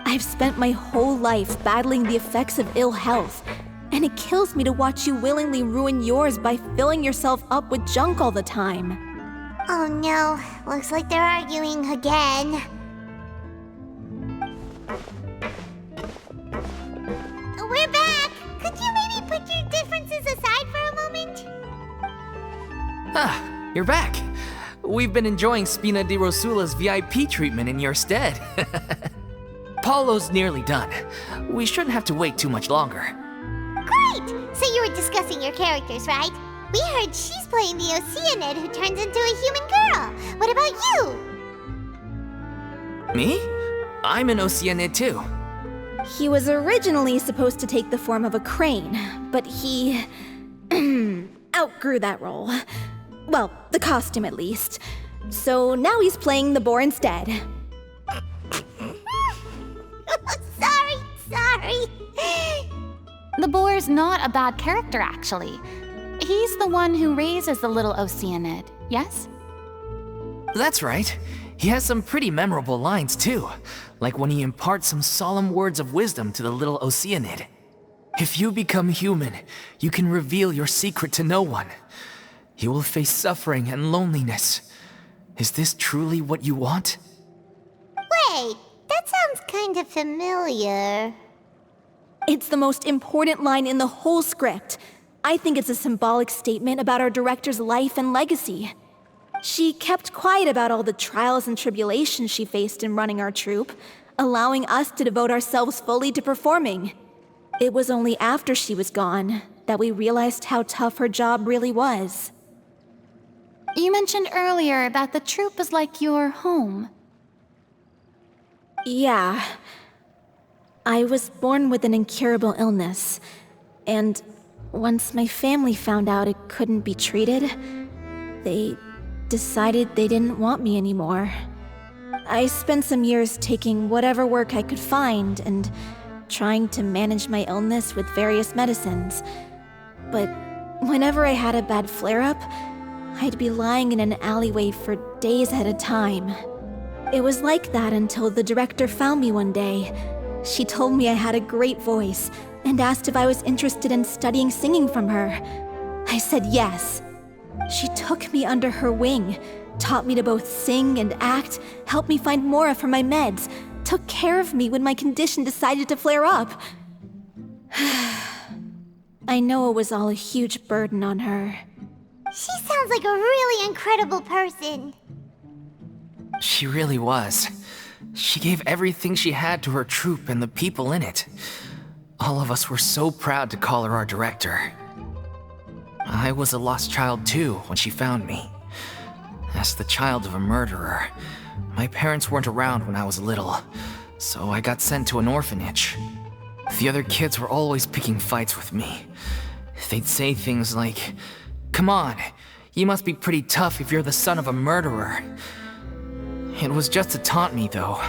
I've spent my whole life battling the effects of ill health, and it kills me to watch you willingly ruin yours by filling yourself up with junk all the time. Oh no, looks like they're arguing again. We're back! Could you maybe put your differences aside for a moment? Ah, you're back. We've been enjoying Spina di Rosula's VIP treatment in your stead. Paulo's nearly done. We shouldn't have to wait too much longer. Great! So you were discussing your characters, right? We heard she's playing the Oceanid who turns into a human girl. What about you? Me? I'm an Oceanid too. He was originally supposed to take the form of a crane, but he outgrew that role. Well, the costume at least. So now he's playing the boar instead. Sorry. The boar's not a bad character, actually. He's the one who raises the little Oceanid, yes? That's right. He has some pretty memorable lines too, like when he imparts some solemn words of wisdom to the little Oceanid. If you become human, you can reveal your secret to no one. You will face suffering and loneliness. Is this truly what you want? Wait, that sounds kind of familiar. It's the most important line in the whole script. I think it's a symbolic statement about our director's life and legacy. She kept quiet about all the trials and tribulations she faced in running our troupe, allowing us to devote ourselves fully to performing. It was only after she was gone that we realized how tough her job really was. You mentioned earlier that the troupe is like your home. Yeah. I was born with an incurable illness, and once my family found out it couldn't be treated, they decided they didn't want me anymore. I spent some years taking whatever work I could find and trying to manage my illness with various medicines. But whenever I had a bad flare-up, I'd be lying in an alleyway for days at a time. It was like that until the director found me one day. She told me I had a great voice and asked if I was interested in studying singing from her. I said yes. She took me under her wing, taught me to both sing and act, helped me find Mora for my meds, took care of me when my condition decided to flare up. I know it was all a huge burden on her. She sounds like a really incredible person. She really was. She gave everything she had to her troupe and the people in it. All of us were so proud to call her our director. I was a lost child too when she found me. As the child of a murderer, my parents weren't around when I was little, so I got sent to an orphanage. The other kids were always picking fights with me. They'd say things like, "Come on, you must be pretty tough if you're the son of a murderer." It was just to taunt me, though.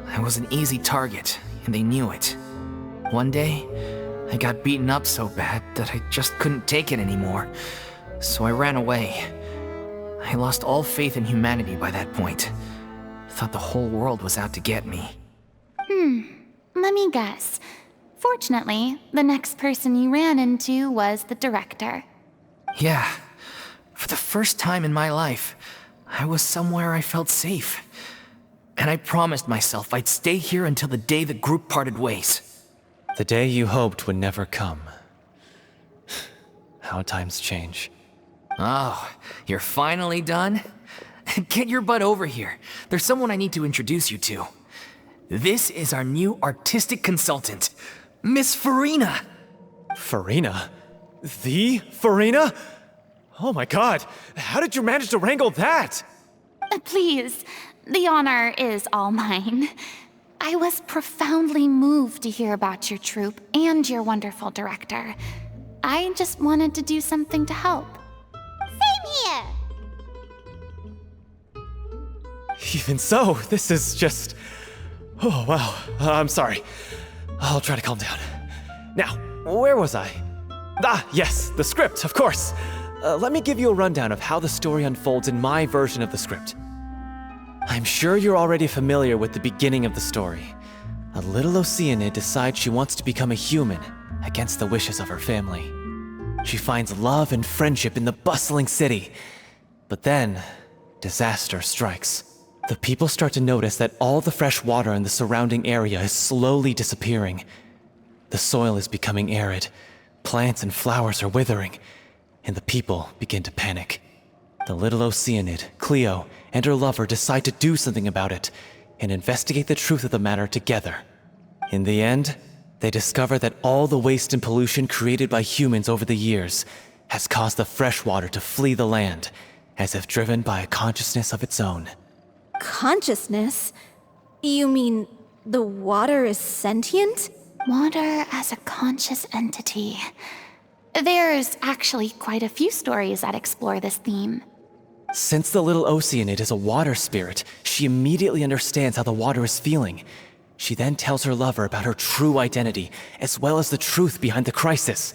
I was an easy target, and they knew it. One day, I got beaten up so bad that I just couldn't take it anymore, so I ran away. I lost all faith in humanity by that point. Thought the whole world was out to get me. Let me guess. Fortunately, the next person you ran into was the director. Yeah. For the first time in my life, I was somewhere I felt safe. And I promised myself I'd stay here until the day the group parted ways. The day you hoped would never come. How times change. Oh, you're finally done? Get your butt over here. There's someone I need to introduce you to. This is our new artistic consultant, Miss Furina. Furina? The Furina? Oh my god, how did you manage to wrangle that? Please, the honor is all mine. I was profoundly moved to hear about your troupe and your wonderful director. I just wanted to do something to help. Same here. Even so, this is just... Oh, wow. I'm sorry. I'll try to calm down. Now, where was I? Ah, yes, the script, of course. Let me give you a rundown of how the story unfolds in my version of the script. I'm sure you're already familiar with the beginning of the story. A little Oceanid decides she wants to become a human, against the wishes of her family. She finds love and friendship in the bustling city. But then, disaster strikes. The people start to notice that all the fresh water in the surrounding area is slowly disappearing. The soil is becoming arid, plants and flowers are withering, and the people begin to panic. The little Oceanid, Cleo, and her lover decide to do something about it and investigate the truth of the matter together. In the end, they discover that all the waste and pollution created by humans over the years has caused the fresh water to flee the land, as if driven by a consciousness of its own. Consciousness? You mean the water is sentient? Water as a conscious entity. There's actually quite a few stories that explore this theme. Since the little Oceanid is a water spirit, she immediately understands how the water is feeling. She then tells her lover about her true identity, as well as the truth behind the crisis.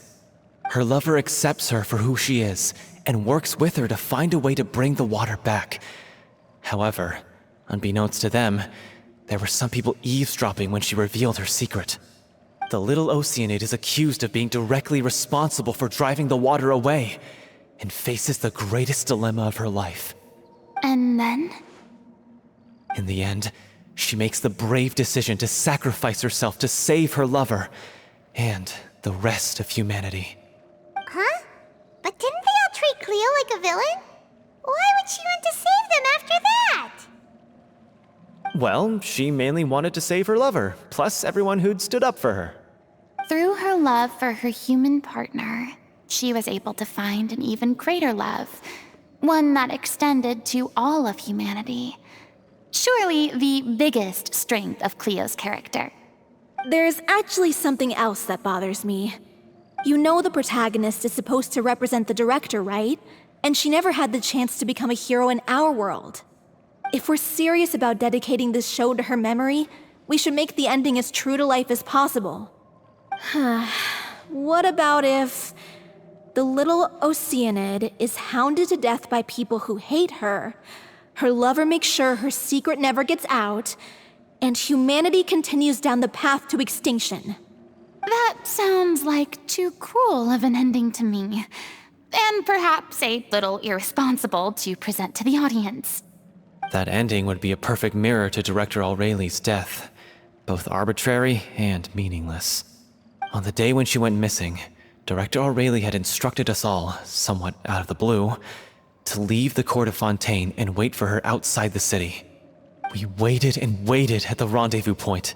Her lover accepts her for who she is, and works with her to find a way to bring the water back. However, unbeknownst to them, there were some people eavesdropping when she revealed her secret. The little Oceanid is accused of being directly responsible for driving the water away, and faces the greatest dilemma of her life. And then? In the end, she makes the brave decision to sacrifice herself to save her lover, and the rest of humanity. Huh? But didn't they all treat Cleo like a villain? Why would she want to save them after that? Well, she mainly wanted to save her lover, plus everyone who'd stood up for her. Through her love for her human partner, she was able to find an even greater love, one that extended to all of humanity. Surely the biggest strength of Cleo's character. There's actually something else that bothers me. You know the protagonist is supposed to represent the director, right? And she never had the chance to become a hero in our world. If we're serious about dedicating this show to her memory, we should make the ending as true to life as possible. What about if the little Oceanid is hounded to death by people who hate her, her lover makes sure her secret never gets out, and humanity continues down the path to extinction? That sounds like too cruel of an ending to me, and perhaps a little irresponsible to present to the audience. That ending would be a perfect mirror to Director Aureli's death, both arbitrary and meaningless. On the day when she went missing, Director O'Reilly had instructed us all, somewhat out of the blue, to leave the court of Fontaine and wait for her outside the city. We waited and waited at the rendezvous point,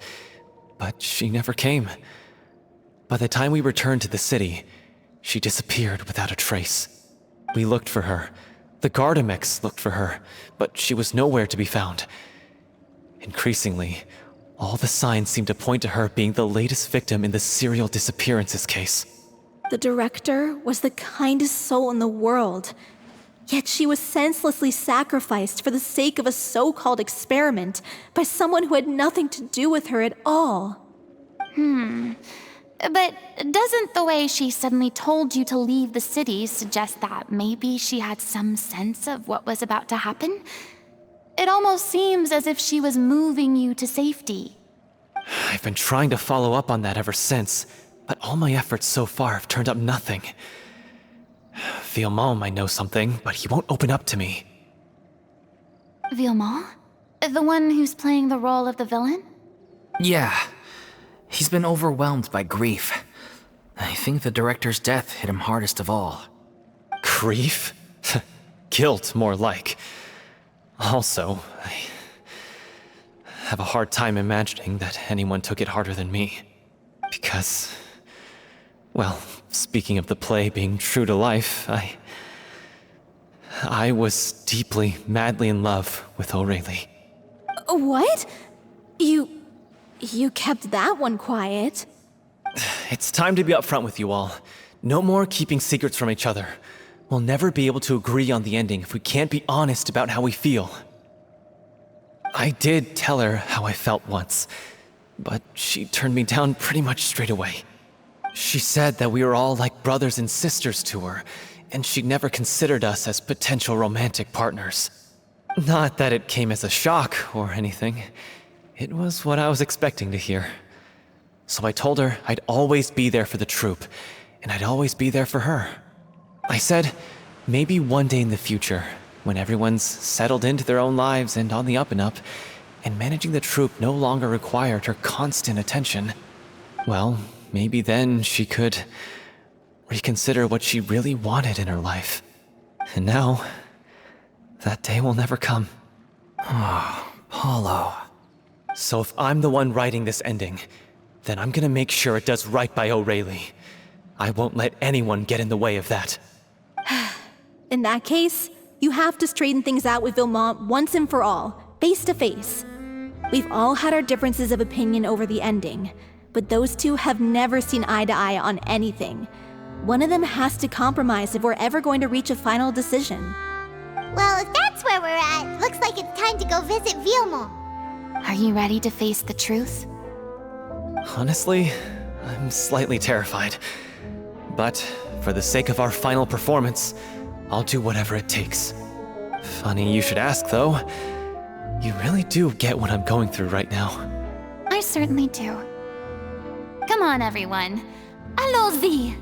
but she never came. By the time we returned to the city, she disappeared without a trace. We looked for her. The Gardamex looked for her, but she was nowhere to be found. Increasingly, all the signs seemed to point to her being the latest victim in the serial disappearances case. The director was the kindest soul in the world. Yet she was senselessly sacrificed for the sake of a so-called experiment by someone who had nothing to do with her at all. But doesn't the way she suddenly told you to leave the city suggest that maybe she had some sense of what was about to happen? It almost seems as if she was moving you to safety. I've been trying to follow up on that ever since, but all my efforts so far have turned up nothing. Villemont might know something, but he won't open up to me. Villemont? The one who's playing the role of the villain? Yeah. He's been overwhelmed by grief. I think the director's death hit him hardest of all. Grief? Guilt, more like. Also, I have a hard time imagining that anyone took it harder than me. Because, well, speaking of the play being true to life, I was deeply, madly in love with O'Reilly. What? You kept that one quiet. It's time to be upfront with you all. No more keeping secrets from each other. We'll never be able to agree on the ending if we can't be honest about how we feel. I did tell her how I felt once, but she turned me down pretty much straight away. She said that we were all like brothers and sisters to her, and she'd never considered us as potential romantic partners. Not that it came as a shock or anything. It was what I was expecting to hear. So I told her I'd always be there for the troupe, and I'd always be there for her. I said, maybe one day in the future, when everyone's settled into their own lives and on the up and up, and managing the troupe no longer required her constant attention, well, maybe then she could reconsider what she really wanted in her life. And now, that day will never come. Oh, Paulo. So if I'm the one writing this ending, then I'm gonna make sure it does right by O'Reilly. I won't let anyone get in the way of that. In that case, you have to straighten things out with Villemont once and for all, face to face. We've all had our differences of opinion over the ending, but those two have never seen eye to eye on anything. One of them has to compromise if we're ever going to reach a final decision. Well, if that's where we're at, looks like it's time to go visit Villemont. Are you ready to face the truth? Honestly, I'm slightly terrified. But for the sake of our final performance, I'll do whatever it takes. Funny you should ask, though. You really do get what I'm going through right now. I certainly do. Come on, everyone. Allons-y!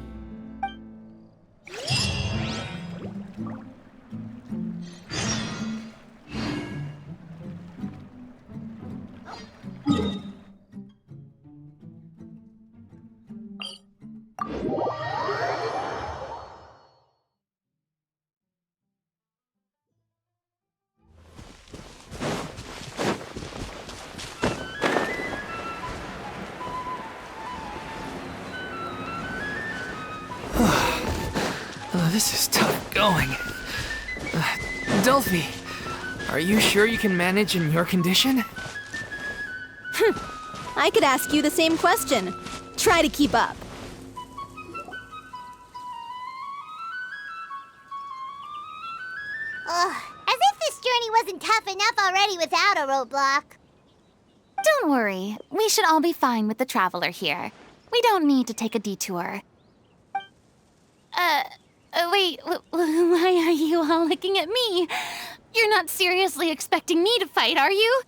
This is tough going. Delphi, are you sure you can manage in your condition? I could ask you the same question. Try to keep up. As if this journey wasn't tough enough already without a roadblock. Don't worry. We should all be fine with the traveler here. We don't need to take a detour. Wait, why are you all looking at me? You're not seriously expecting me to fight, are you?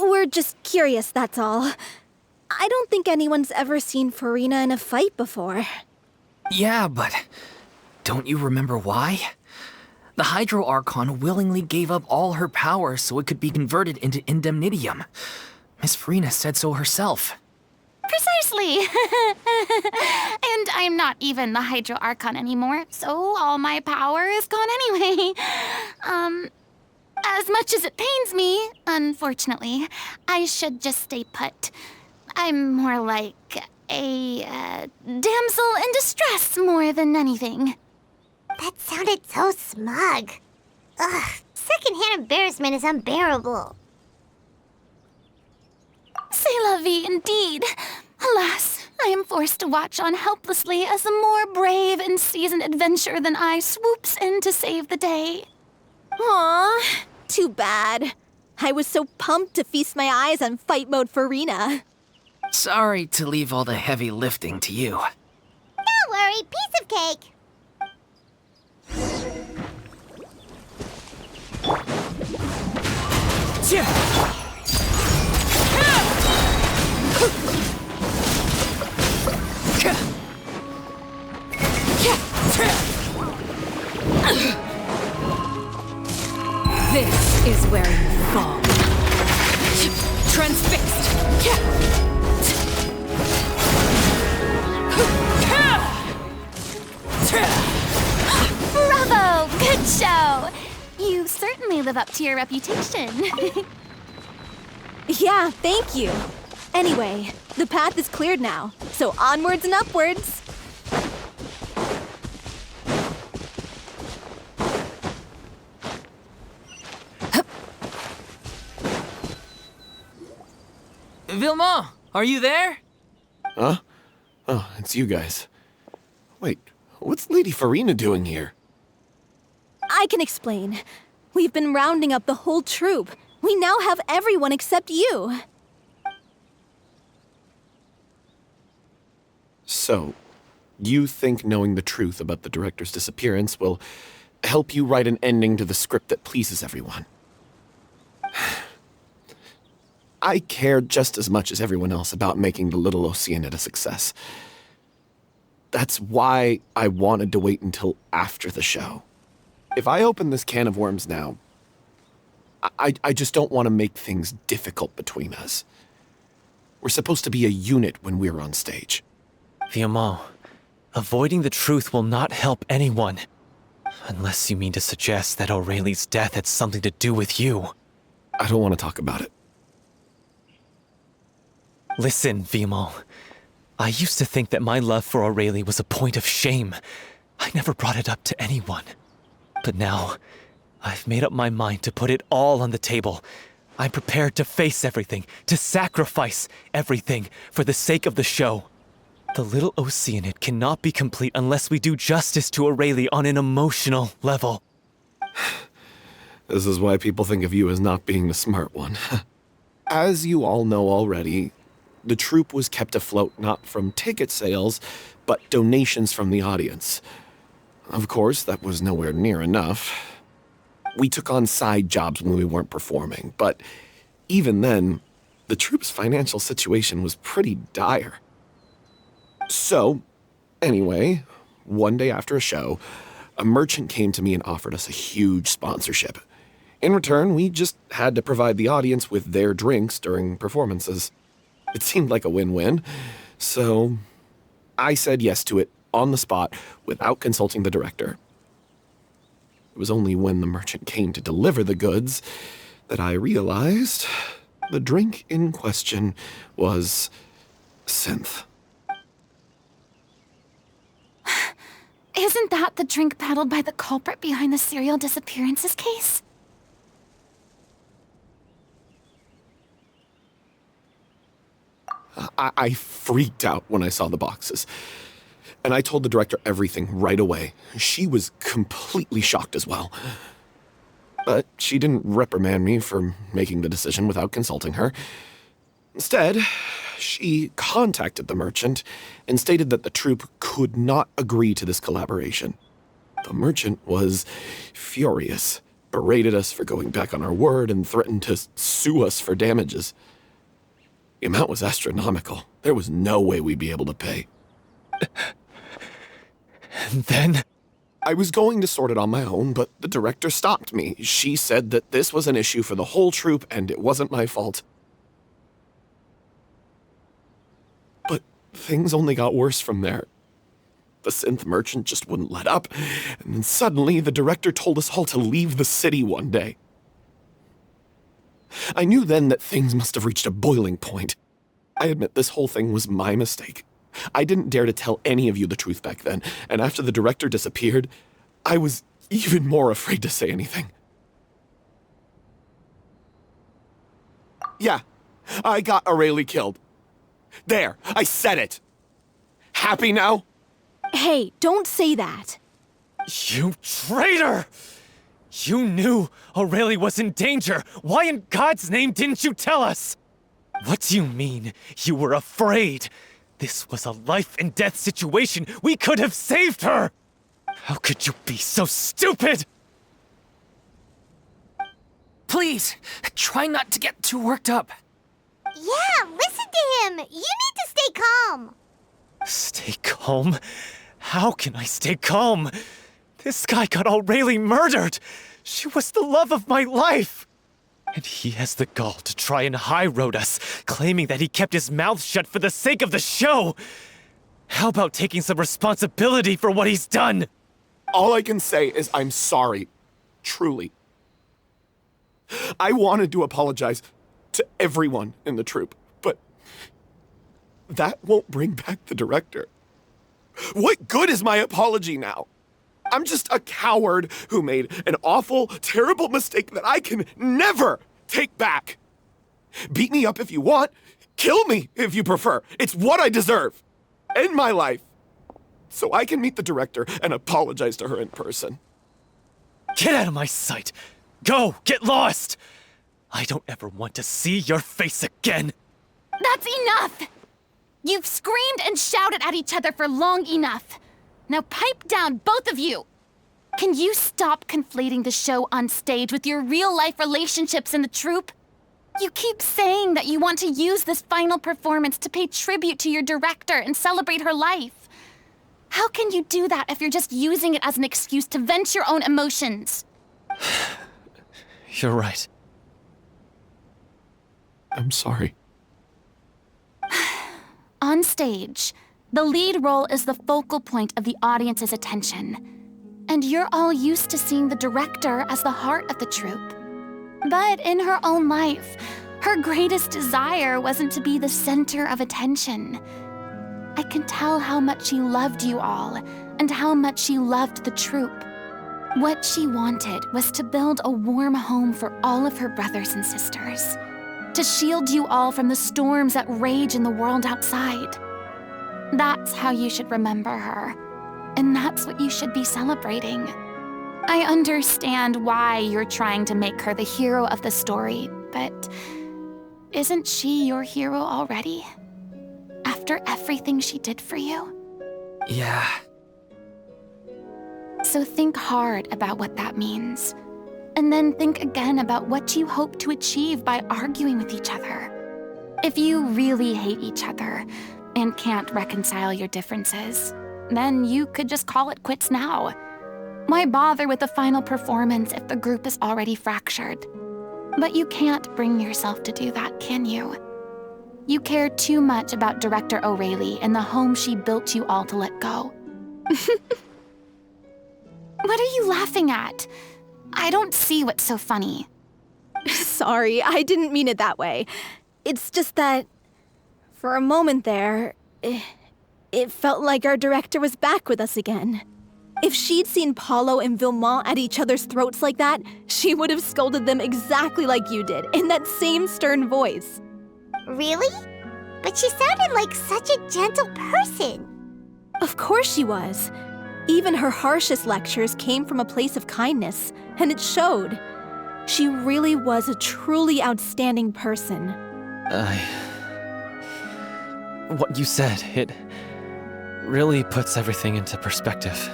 We're just curious, that's all. I don't think anyone's ever seen Furina in a fight before. Yeah, but don't you remember why? The Hydro Archon willingly gave up all her power so it could be converted into indemnitium. Miss Furina said so herself. Precisely! And I'm not even the Hydro Archon anymore, so all my power is gone anyway. As much as it pains me, unfortunately, I should just stay put. I'm more like a damsel in distress more than anything. That sounded so smug. Ugh, secondhand embarrassment is unbearable. C'est la vie indeed. Alas, I am forced to watch on helplessly as a more brave and seasoned adventurer than I swoops in to save the day. Aw, too bad. I was so pumped to feast my eyes on fight mode Furina. Sorry to leave all the heavy lifting to you. Don't worry, piece of cake. This is where you fall. Transfixed. Bravo! Good show! You certainly live up to your reputation. Yeah, thank you. Anyway, the path is cleared now, so onwards and upwards. Vilma, are you there? Huh? Oh, it's you guys. Wait, what's Lady Furina doing here? I can explain. We've been rounding up the whole troop. We now have everyone except you. So, you think knowing the truth about the director's disappearance will help you write an ending to the script that pleases everyone? I care just as much as everyone else about making the little Oceanid a success. That's why I wanted to wait until after the show. If I open this can of worms now, I just don't want to make things difficult between us. We're supposed to be a unit when we're on stage. Vilma, avoiding the truth will not help anyone. Unless you mean to suggest that Aurelie's death had something to do with you. I don't want to talk about it. Listen, Vilma. I used to think that my love for Aurelie was a point of shame. I never brought it up to anyone. But now, I've made up my mind to put it all on the table. I'm prepared to face everything, to sacrifice everything for the sake of the show. The little Oceanid cannot be complete unless we do justice to Aurelie on an emotional level. This is why people think of you as not being the smart one. As you all know already, the troupe was kept afloat not from ticket sales, but donations from the audience. Of course, that was nowhere near enough. We took on side jobs when we weren't performing, but even then, the troupe's financial situation was pretty dire. So, anyway, one day after a show, a merchant came to me and offered us a huge sponsorship. In return, we just had to provide the audience with their drinks during performances. It seemed like a win-win, so I said yes to it on the spot without consulting the director. It was only when the merchant came to deliver the goods that I realized the drink in question was synth. Isn't that the drink peddled by the culprit behind the serial disappearances case? I freaked out when I saw the boxes. And I told the director everything right away. She was completely shocked as well. But she didn't reprimand me for making the decision without consulting her. Instead, she contacted the merchant and stated that the troupe could not agree to this collaboration. The merchant was furious, berated us for going back on our word, and threatened to sue us for damages. The amount was astronomical. There was no way we'd be able to pay. And then? I was going to sort it on my own, but the director stopped me. She said that this was an issue for the whole troupe and it wasn't my fault. things only got worse from there. The synth merchant just wouldn't let up, and then suddenly the director told us all to leave the city one day. I knew then that things must have reached a boiling point. I admit this whole thing was my mistake. I didn't dare to tell any of you the truth back then, and after the director disappeared, I was even more afraid to say anything. Yeah, I got Aurelie killed. There, I said it. Happy now? Hey, don't say that. You traitor! You knew Aurelie was in danger. Why in God's name didn't you tell us? What do you mean, you were afraid? This was a life and death situation. We could have saved her! How could you be so stupid? Please, try not to get too worked up. Yeah, listen to him. You need to stay calm. Stay calm? How can I stay calm? This guy got Aurelie murdered! She was the love of my life! And he has the gall to try and high-road us, claiming that he kept his mouth shut for the sake of the show! How about taking some responsibility for what he's done? All I can say is I'm sorry. Truly. I wanted to apologize to everyone in the troupe, but that won't bring back the director. What good is my apology now? I'm just a coward who made an awful, terrible mistake that I can never take back. Beat me up if you want. Kill me if you prefer. It's what I deserve. End my life. So I can meet the director and apologize to her in person. Get out of my sight! Go! Get lost! I don't ever want to see your face again! That's enough! You've screamed and shouted at each other for long enough. Now pipe down, both of you! Can you stop conflating the show on stage with your real-life relationships in the troupe? You keep saying that you want to use this final performance to pay tribute to your director and celebrate her life. How can you do that if you're just using it as an excuse to vent your own emotions? You're right. I'm sorry. On stage, the lead role is the focal point of the audience's attention. And you're all used to seeing the director as the heart of the troupe. But in her own life, her greatest desire wasn't to be the center of attention. I can tell how much she loved you all, and how much she loved the troupe. What she wanted was to build a warm home for all of her brothers and sisters. To shield you all from the storms that rage in the world outside. That's how you should remember her. And that's what you should be celebrating. I understand why you're trying to make her the hero of the story, but isn't she your hero already? After everything she did for you? Yeah. So think hard about what that means. And then think again about what you hope to achieve by arguing with each other. If you really hate each other and can't reconcile your differences, then you could just call it quits now. Why bother with the final performance if the group is already fractured? But you can't bring yourself to do that, can you? You care too much about Director Aurelie and the home she built you all to let go. What are you laughing at? I don't see what's so funny. Sorry, I didn't mean it that way. It's just that, for a moment there, it felt like our director was back with us again. If she'd seen Paulo and Villemont at each other's throats like that, she would have scolded them exactly like you did, in that same stern voice. Really? But she sounded like such a gentle person. Of course she was. Even her harshest lectures came from a place of kindness, and it showed. She really was a truly outstanding person. What you said, it really puts everything into perspective.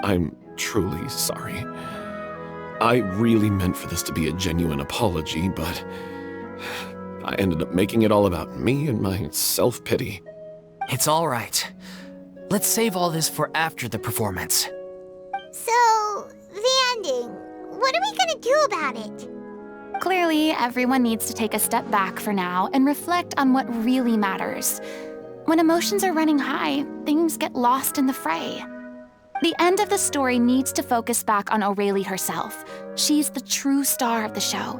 I'm truly sorry. I really meant for this to be a genuine apology, but I ended up making it all about me and my self-pity. It's all right. Let's save all this for after the performance. So, the ending. What are we gonna do about it? Clearly, everyone needs to take a step back for now and reflect on what really matters. When emotions are running high, things get lost in the fray. The end of the story needs to focus back on Aurelie herself. She's the true star of the show.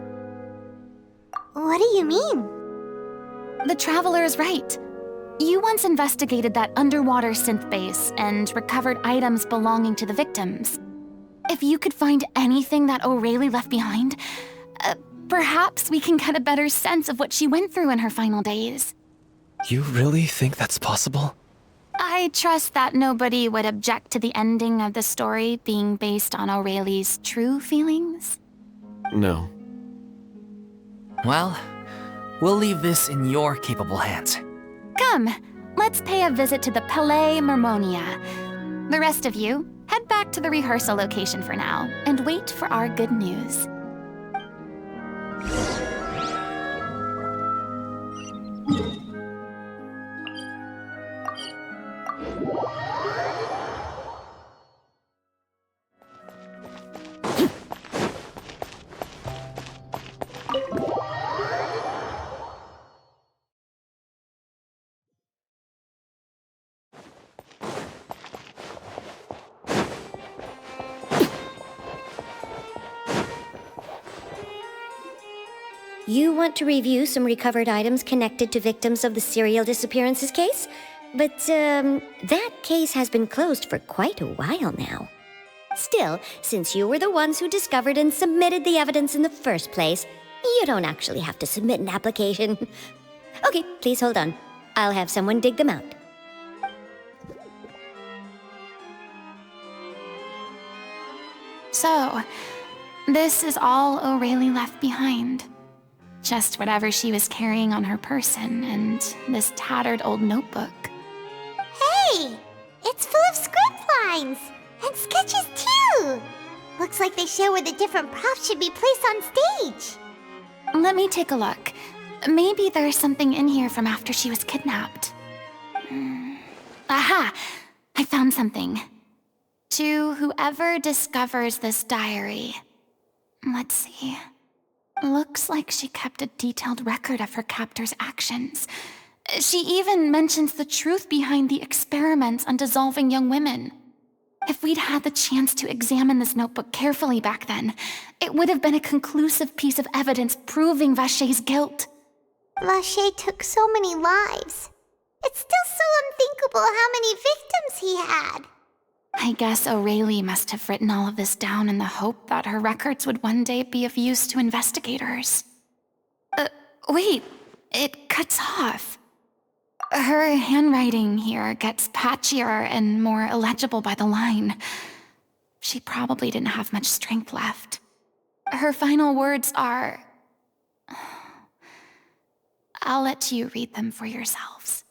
What do you mean? The Traveler is right. You once investigated that underwater synth base and recovered items belonging to the victims. If you could find anything that Aurelie left behind, perhaps we can get a better sense of what she went through in her final days. You really think that's possible? I trust that nobody would object to the ending of the story being based on Aurelie's true feelings. No. Well, we'll leave this in your capable hands. Come, let's pay a visit to the Palais Mermonia. The rest of you, head back to the rehearsal location for now and wait for our good news. You want to review some recovered items connected to victims of the serial disappearances case? But, that case has been closed for quite a while now. Still, since you were the ones who discovered and submitted the evidence in the first place, you don't actually have to submit an application. Okay, please hold on. I'll have someone dig them out. So, this is all Aurelie left behind. Just whatever she was carrying on her person and this tattered old notebook. Hey! It's full of script lines! And sketches too! Looks like they show where the different props should be placed on stage. Let me take a look. Maybe there's something in here from after she was kidnapped. Aha! I found something. To whoever discovers this diary. Let's see. Looks like she kept a detailed record of her captor's actions. She even mentions the truth behind the experiments on dissolving young women. If we'd had the chance to examine this notebook carefully back then, it would have been a conclusive piece of evidence proving Vachey's guilt. Vachey took so many lives. It's still so unthinkable how many victims he had. I guess Aurelie must have written all of this down in the hope that her records would one day be of use to investigators. Wait, it cuts off. Her handwriting here gets patchier and more illegible by the line. She probably didn't have much strength left. Her final words are... I'll let you read them for yourselves.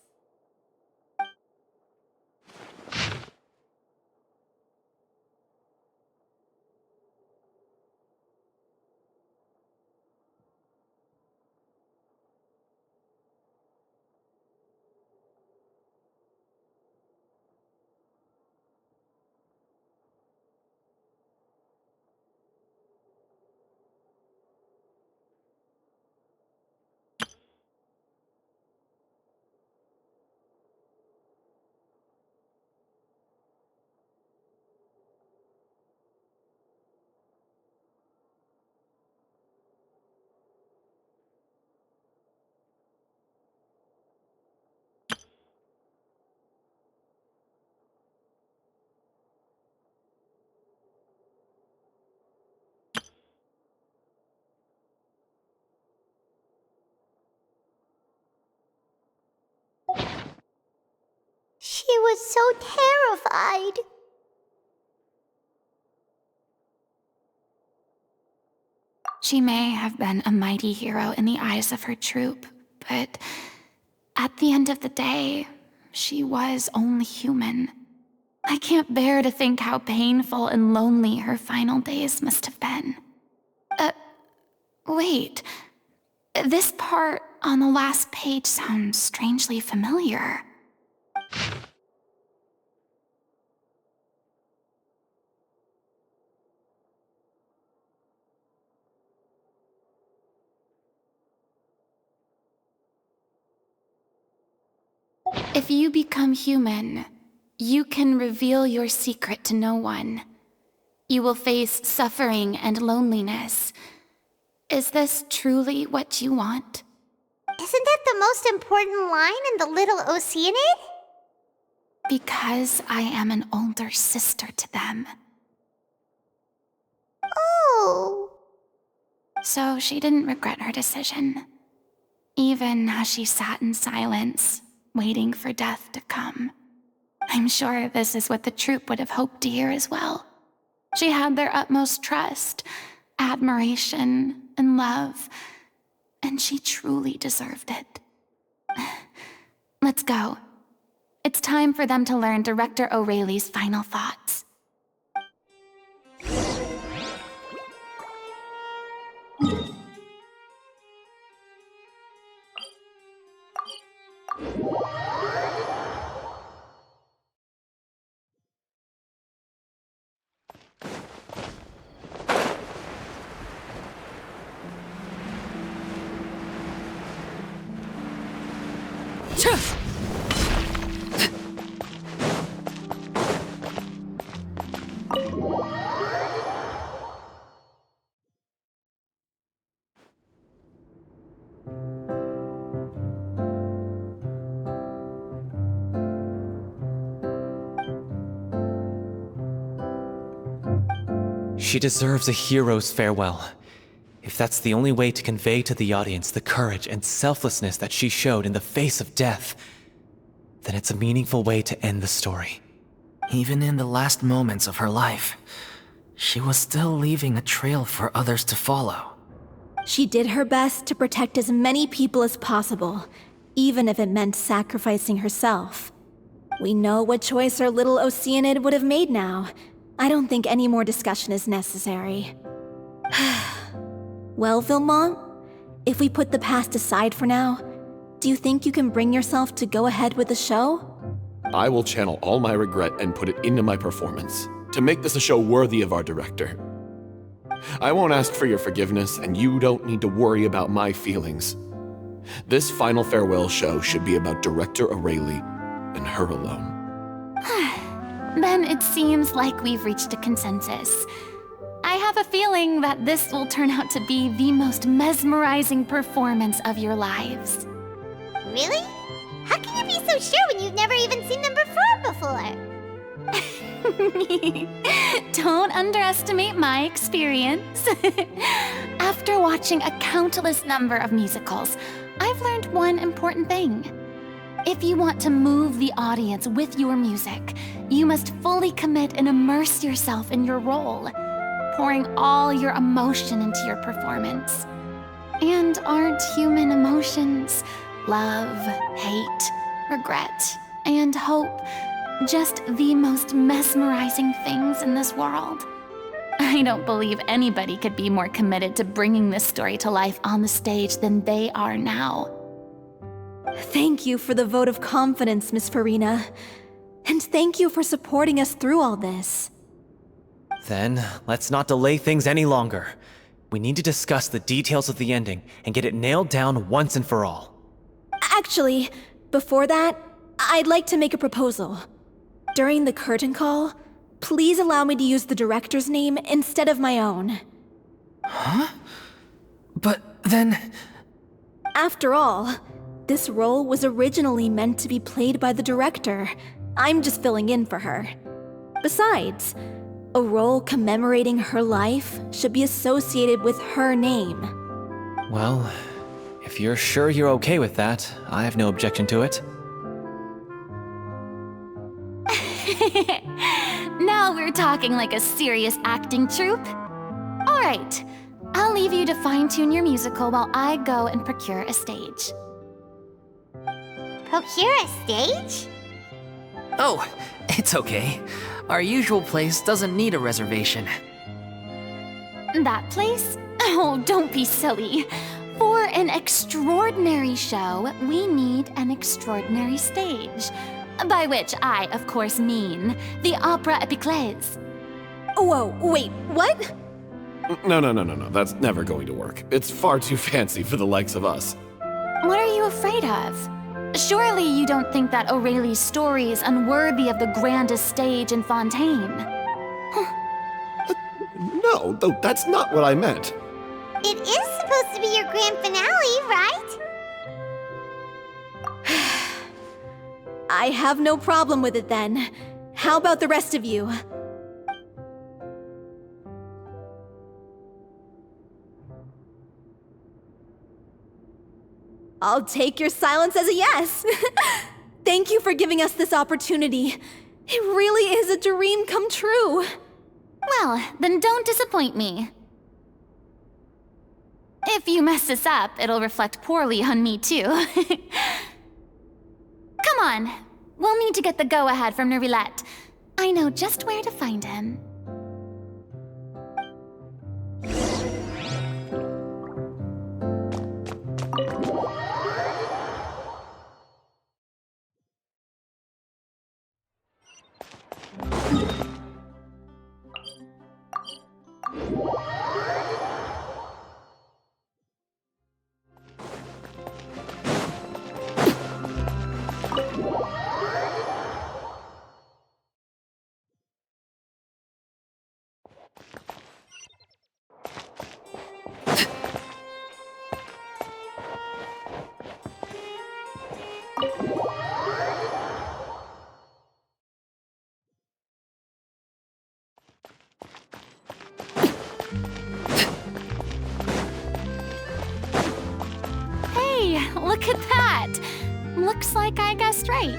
She was so terrified. She may have been a mighty hero in the eyes of her troop, but at the end of the day, she was only human. I can't bear to think how painful and lonely her final days must have been. Wait. This part on the last page sounds strangely familiar. If you become human, you can reveal your secret to no one. You will face suffering and loneliness. Is this truly what you want? Isn't that the most important line in the little Oceanid? Because I am an older sister to them. Oh. So she didn't regret her decision, even as she sat in silence, waiting for death to come. I'm sure this is what the troupe would have hoped to hear as well. She had their utmost trust, admiration, and love, and she truly deserved it. Let's go. It's time for them to learn Director O'Reilly's final thoughts. She deserves a hero's farewell. If that's the only way to convey to the audience the courage and selflessness that she showed in the face of death, then it's a meaningful way to end the story. Even in the last moments of her life, she was still leaving a trail for others to follow. She did her best to protect as many people as possible, even if it meant sacrificing herself. We know what choice our little Oceanid would have made now. I don't think any more discussion is necessary. Well, Vilmont, if we put the past aside for now, do you think you can bring yourself to go ahead with the show? I will channel all my regret and put it into my performance, to make this a show worthy of our director. I won't ask for your forgiveness, and you don't need to worry about my feelings. This final farewell show should be about Director O'Reilly and her alone. Then it seems like we've reached a consensus. I have a feeling that this will turn out to be the most mesmerizing performance of your lives. Really? How can you be so sure when you've never even seen them perform before? Don't underestimate my experience. After watching a countless number of musicals, I've learned one important thing. If you want to move the audience with your music, you must fully commit and immerse yourself in your role, pouring all your emotion into your performance. And aren't human emotions, love, hate, regret, and hope, just the most mesmerizing things in this world? I don't believe anybody could be more committed to bringing this story to life on the stage than they are now. Thank you for the vote of confidence, Miss Furina. And thank you for supporting us through all this. Then, let's not delay things any longer. We need to discuss the details of the ending and get it nailed down once and for all. Actually, before that, I'd like to make a proposal. During the curtain call, please allow me to use the director's name instead of my own. Huh? But then... After all, this role was originally meant to be played by the director. I'm just filling in for her. Besides, a role commemorating her life should be associated with her name. Well, if you're sure you're okay with that, I have no objection to it. Now we're talking like a serious acting troupe. All right, I'll leave you to fine-tune your musical while I go and procure a stage. Procure a stage? Oh, it's okay. Our usual place doesn't need a reservation. That place? Oh, don't be silly. For an extraordinary show, we need an extraordinary stage. By which I, of course, mean the Opera Epiclese. Whoa, wait, what? No. That's never going to work. It's far too fancy for the likes of us. What are you afraid of? Surely you don't think that Aurelie's story is unworthy of the grandest stage in Fontaine? No, though that's not what I meant. It is supposed to be your grand finale, right? I have no problem with it then. How about the rest of you? I'll take your silence as a yes. Thank you for giving us this opportunity. It really is a dream come true. Well, then don't disappoint me. If you mess this up, it'll reflect poorly on me too. Come on, we'll need to get the go-ahead from Nerilette. I know just where to find him. Look at that! Looks like I guessed right.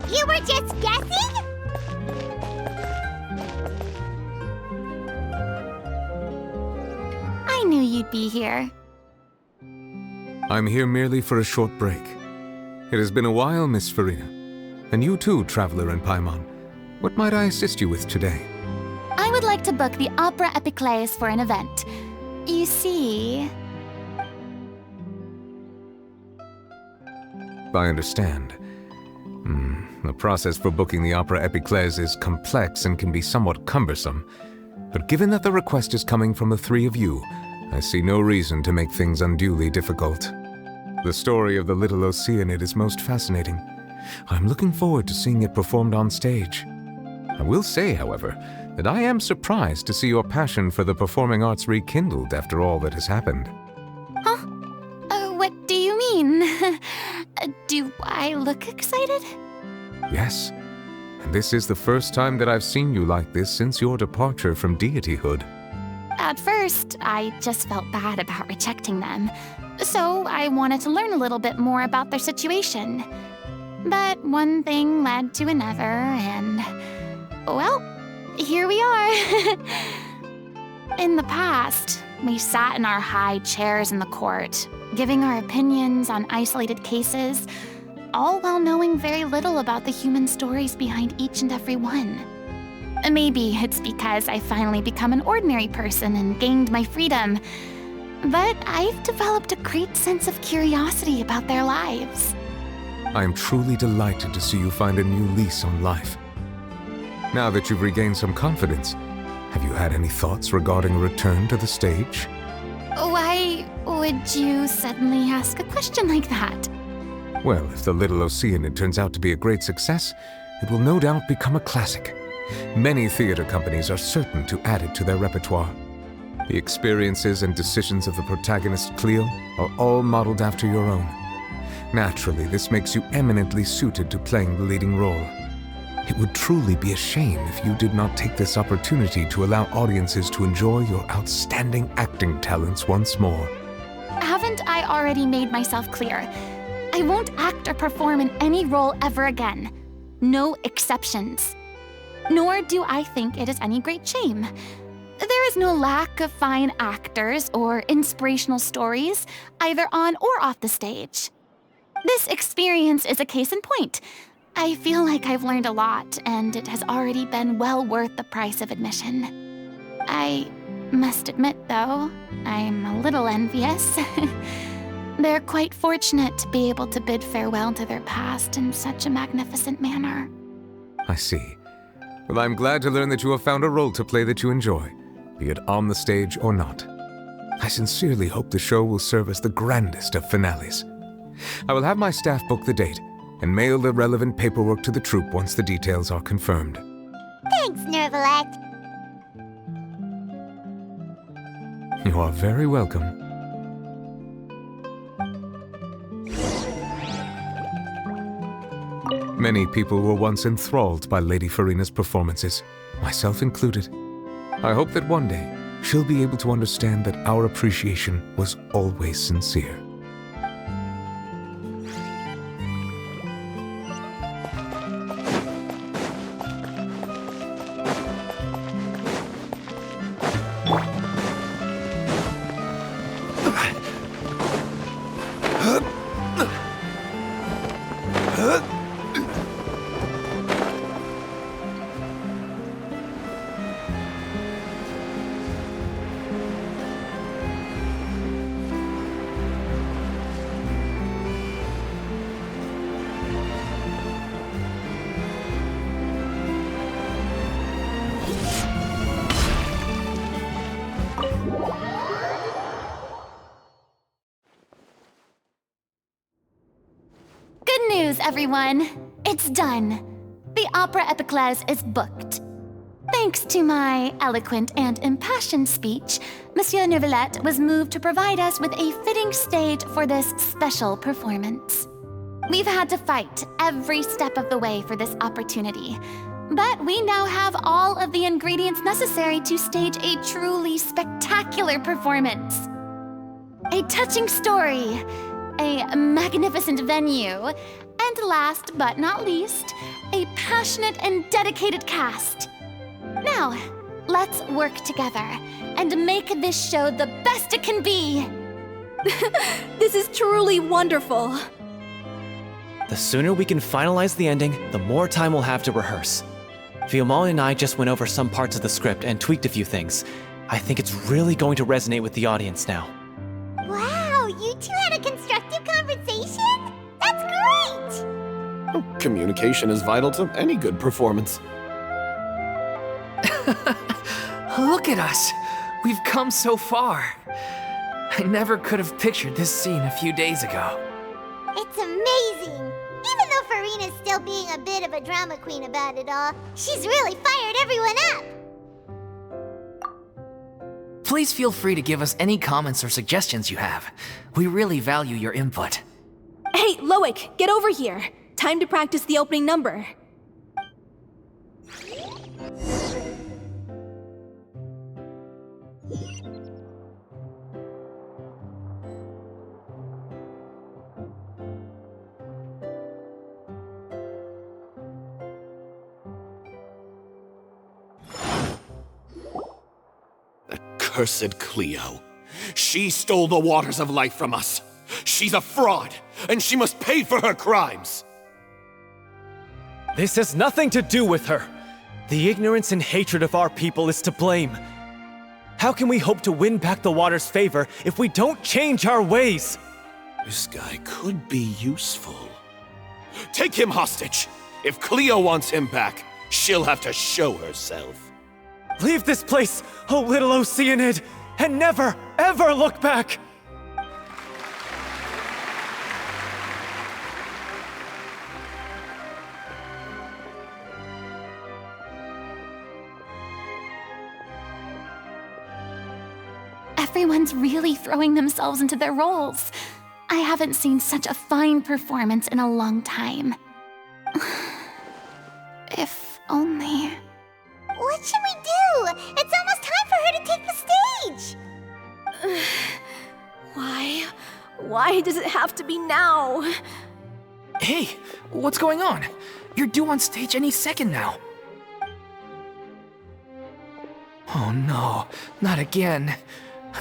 You were just guessing? I knew you'd be here. I'm here merely for a short break. It has been a while, Miss Furina. And you too, Traveler in Paimon. What might I assist you with today? I would like to book the Opera Epiclese for an event. You see... I understand. The process for booking the Opera Epiclese is complex and can be somewhat cumbersome. But given that the request is coming from the three of you, I see no reason to make things unduly difficult. The story of the little Oceanid is most fascinating. I'm looking forward to seeing it performed on stage. I will say, however, that I am surprised to see your passion for the performing arts rekindled after all that has happened. Huh? What do you mean? Do I look excited? Yes, and this is the first time that I've seen you like this since your departure from deityhood. At first, I just felt bad about rejecting them, so I wanted to learn a little bit more about their situation. But one thing led to another, and... well, here we are. In the past, we sat in our high chairs in the court, giving our opinions on isolated cases, all while knowing very little about the human stories behind each and every one. Maybe it's because I finally become an ordinary person and gained my freedom, but I've developed a great sense of curiosity about their lives. I am truly delighted to see you find a new lease on life. Now that you've regained some confidence, have you had any thoughts regarding a return to the stage? Why would you suddenly ask a question like that? Well, if the little Oceanid turns out to be a great success, it will no doubt become a classic. Many theater companies are certain to add it to their repertoire. The experiences and decisions of the protagonist, Cleo, are all modeled after your own. Naturally, this makes you eminently suited to playing the leading role. It would truly be a shame if you did not take this opportunity to allow audiences to enjoy your outstanding acting talents once more. Haven't I already made myself clear? I won't act or perform in any role ever again. No exceptions. Nor do I think it is any great shame. There is no lack of fine actors or inspirational stories, either on or off the stage. This experience is a case in point. I feel like I've learned a lot, and it has already been well worth the price of admission. I must admit, though, I'm a little envious. They're quite fortunate to be able to bid farewell to their past in such a magnificent manner. I see. Well, I'm glad to learn that you have found a role to play that you enjoy, be it on the stage or not. I sincerely hope the show will serve as the grandest of finales. I will have my staff book the date and mail the relevant paperwork to the troupe once the details are confirmed. Thanks, Nervalat. You are very welcome. Many people were once enthralled by Lady Furina's performances, myself included. I hope that one day she'll be able to understand that our appreciation was always sincere. Good news, everyone. It's done. The Opera Epiclese is booked. Thanks to my eloquent and impassioned speech, Monsieur Neuvillette was moved to provide us with a fitting stage for this special performance. We've had to fight every step of the way for this opportunity, but we now have all of the ingredients necessary to stage a truly spectacular performance. A touching story, a magnificent venue, and last but not least, a passionate and dedicated cast. Now, let's work together and make this show the best it can be. This is truly wonderful. The sooner we can finalize the ending, the more time we'll have to rehearse. Fiumali and I just went over some parts of the script and tweaked a few things. I think it's really going to resonate with the audience now. Wow, you two had a constructive conversation? That's great! Communication is vital to any good performance. Look at us! We've come so far. I never could have pictured this scene a few days ago. It's amazing! Even though Furina's still being a bit of a drama queen about it all, she's really fired everyone up! Please feel free to give us any comments or suggestions you have. We really value your input. Hey, Loic, get over here. Time to practice the opening number. Cursed Cleo. She stole the waters of life from us. She's a fraud, and she must pay for her crimes. This has nothing to do with her. The ignorance and hatred of our people is to blame. How can we hope to win back the water's favor if we don't change our ways? This guy could be useful. Take him hostage. If Cleo wants him back, she'll have to show herself. Leave this place, oh little Oceanid, and never, ever look back! Everyone's really throwing themselves into their roles. I haven't seen such a fine performance in a long time. If only... What should we do? It's almost time for her to take the stage! Why? Why does it have to be now? Hey, what's going on? You're due on stage any second now. Oh no, not again.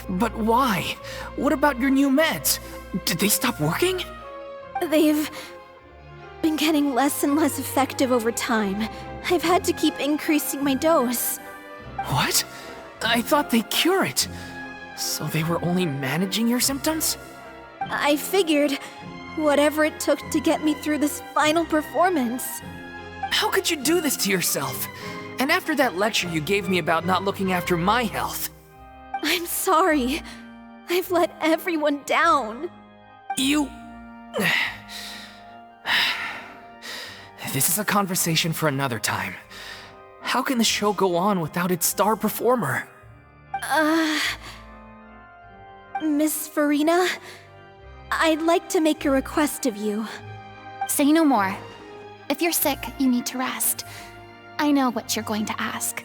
But why? What about your new meds? Did they stop working? They've been getting less and less effective over time. I've had to keep increasing my dose. What? I thought they cure it. So they were only managing your symptoms? I figured whatever it took to get me through this final performance. How could you do this to yourself? And after that lecture you gave me about not looking after my health. I'm sorry. I've let everyone down. You This is a conversation for another time. How can the show go on without its star performer? Miss Furina, I'd like to make a request of you. Say no more. If you're sick, you need to rest. I know what you're going to ask.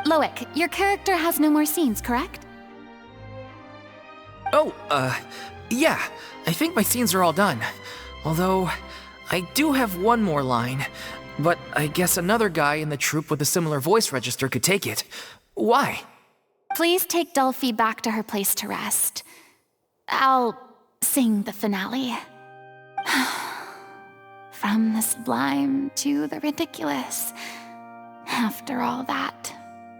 Loic, your character has no more scenes, correct? Oh, yeah. I think my scenes are all done. Although, I do have one more line. But I guess another guy in the troupe with a similar voice register could take it. Why? Please take Delphi back to her place to rest. I'll sing the finale. From the sublime to the ridiculous. After all that,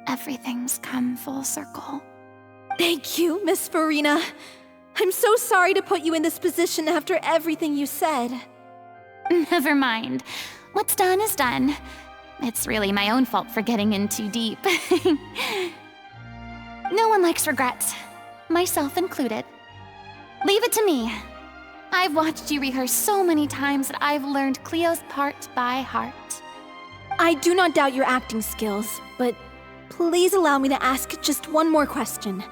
everything's come full circle. Thank you, Miss Furina. I'm so sorry to put you in this position after everything you said. Never mind. What's done is done. It's really my own fault for getting in too deep. No one likes regrets, myself included. Leave it to me. I've watched you rehearse so many times that I've learned Cleo's part by heart. I do not doubt your acting skills, but please allow me to ask just one more question.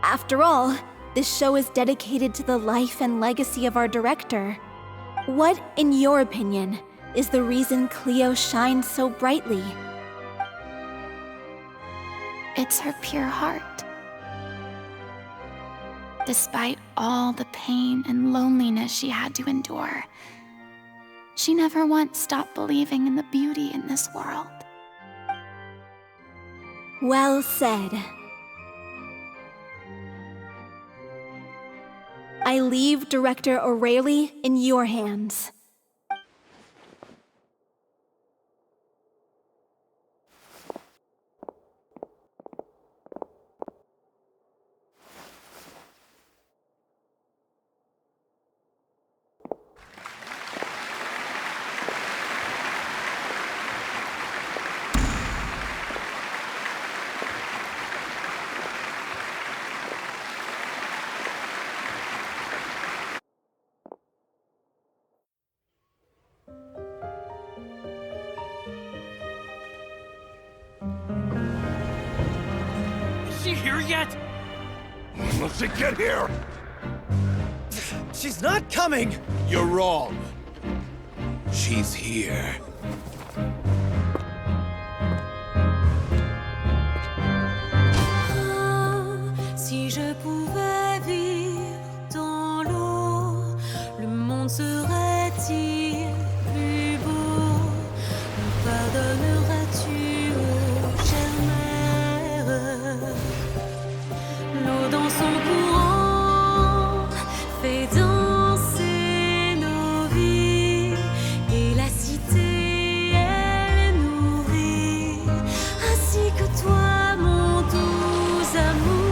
After all, this show is dedicated to the life and legacy of our director. What, in your opinion, is the reason Cleo shines so brightly? It's her pure heart. Despite all the pain and loneliness she had to endure, she never once stopped believing in the beauty in this world. Well said. I leave Director O'Reilly in your hands. Is she here yet? Will she get here? She's not coming! You're wrong. She's here. Si je pouvais vivre dans l'eau, le monde serait-il plus beau? Me pardonneras-tu, ô chère mère? L'eau dans son courant fait danser nos vies, et la cité elle nourrit, ainsi que toi, mon doux amour.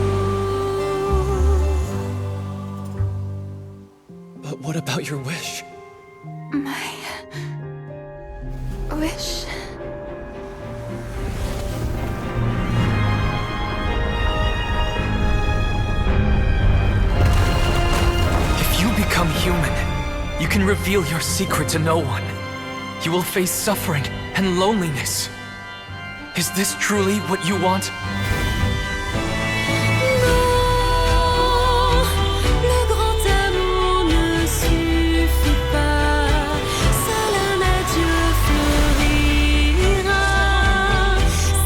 But what about your wish? My wish. If you become human, you can reveal your secret to no one. You will face suffering and loneliness. Is this truly what you want? Le grand amour ne suffit pas, seul un adieu fleurira.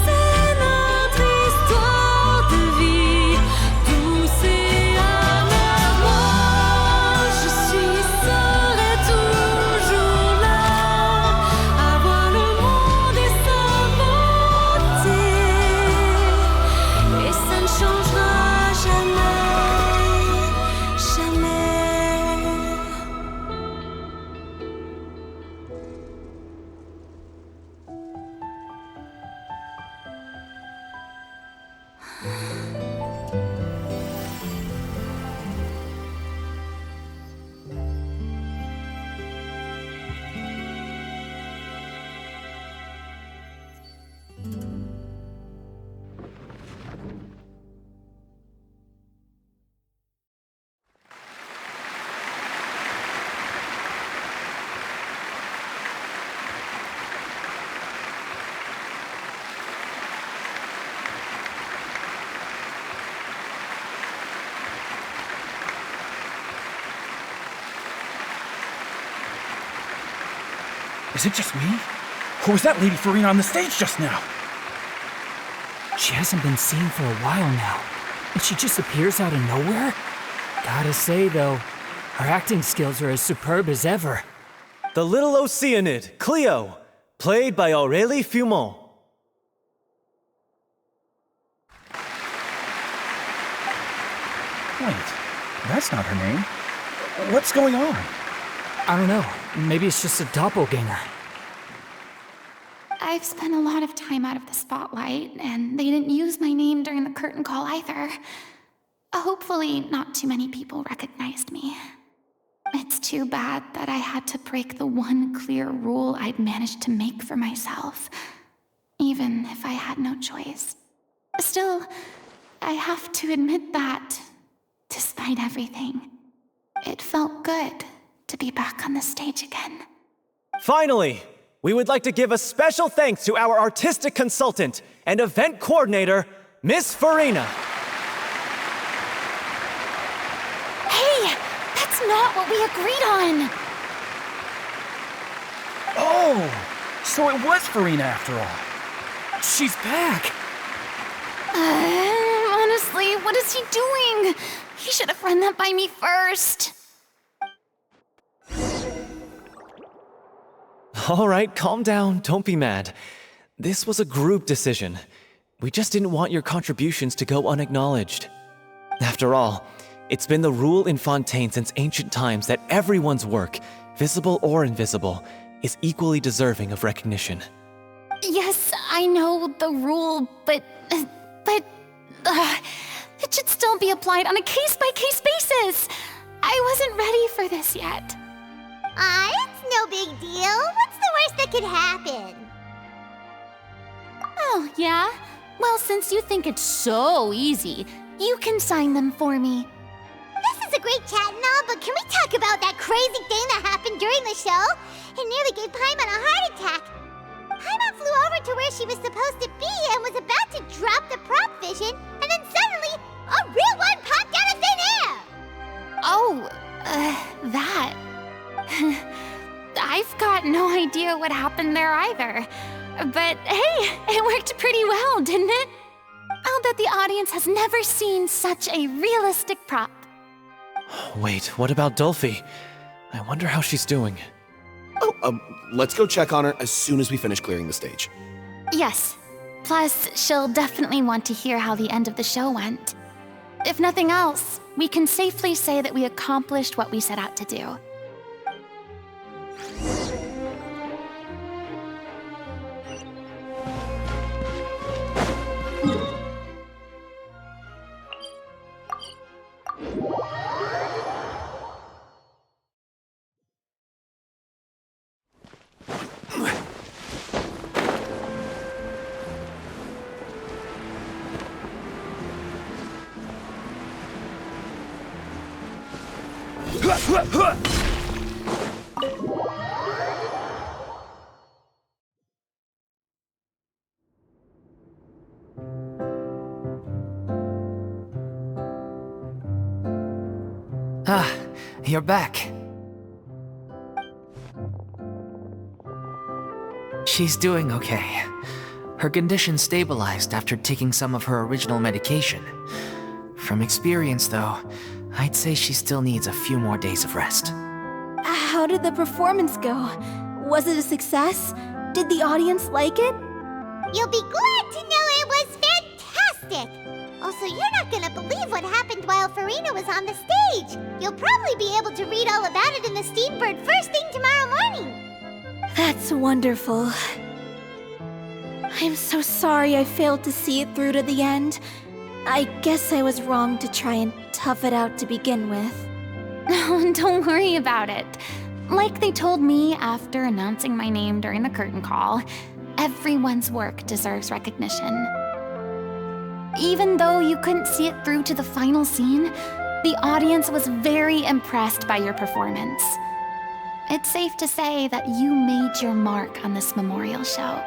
C'est notre histoire de vie, douce et amère. Moi, je serai toujours là, à voir le monde et sa beauté. Is it just me? Or was that Lady Furina on the stage just now? She hasn't been seen for a while now, and she just appears out of nowhere? Gotta say, though, her acting skills are as superb as ever. The little Oceanid, Cleo, played by Aurélie Fumont. Wait, that's not her name. What's going on? I don't know. Maybe it's just a doppelganger. I've spent a lot of time out of the spotlight, and they didn't use my name during the curtain call either. Hopefully, not too many people recognized me. It's too bad that I had to break the one clear rule I'd managed to make for myself, even if I had no choice. Still, I have to admit that, despite everything, it felt good to be back on the stage again. Finally, we would like to give a special thanks to our artistic consultant and event coordinator, Miss Furina. Hey, that's not what we agreed on! Oh, so it was Furina after all. She's back! Honestly, what is he doing? He should have run that by me first. All right, calm down, don't be mad. This was a group decision. We just didn't want your contributions to go unacknowledged. After all, it's been the rule in Fontaine since ancient times that everyone's work, visible or invisible, is equally deserving of recognition. Yes, I know the rule, but it should still be applied on a case-by-case basis. I wasn't ready for this yet. It's no big deal. What's the worst that could happen? Oh, yeah? Well, since you think it's so easy, you can sign them for me. This is a great chat and all, but can we talk about that crazy thing that happened during the show? It nearly gave Paimon a heart attack. Paimon flew over to where she was supposed to be and was about to drop the prop vision, and then suddenly, a real one popped out of thin air! Oh, that. I've got no idea what happened there either. But hey, it worked pretty well, didn't it? I'll bet the audience has never seen such a realistic prop. Wait, what about Dolphy? I wonder how she's doing. Oh, let's go check on her as soon as we finish clearing the stage. Yes. Plus, she'll definitely want to hear how the end of the show went. If nothing else, we can safely say that we accomplished what we set out to do. You're back. She's doing okay. Her condition stabilized after taking some of her original medication. From experience, though, I'd say she still needs a few more days of rest. How did the performance go? Was it a success? Did the audience like it? You'll be glad to know it was fantastic! Also, you're not gonna believe what happened while Furina was on the stage. You'll probably be able to read all about it in the Steambird first thing tomorrow morning. That's wonderful. I'm so sorry I failed to see it through to the end. I guess I was wrong to try and tough it out to begin with. No, don't worry about it. Like they told me after announcing my name during the curtain call, everyone's work deserves recognition. Even though you couldn't see it through to the final scene, the audience was very impressed by your performance. It's safe to say that you made your mark on this memorial show.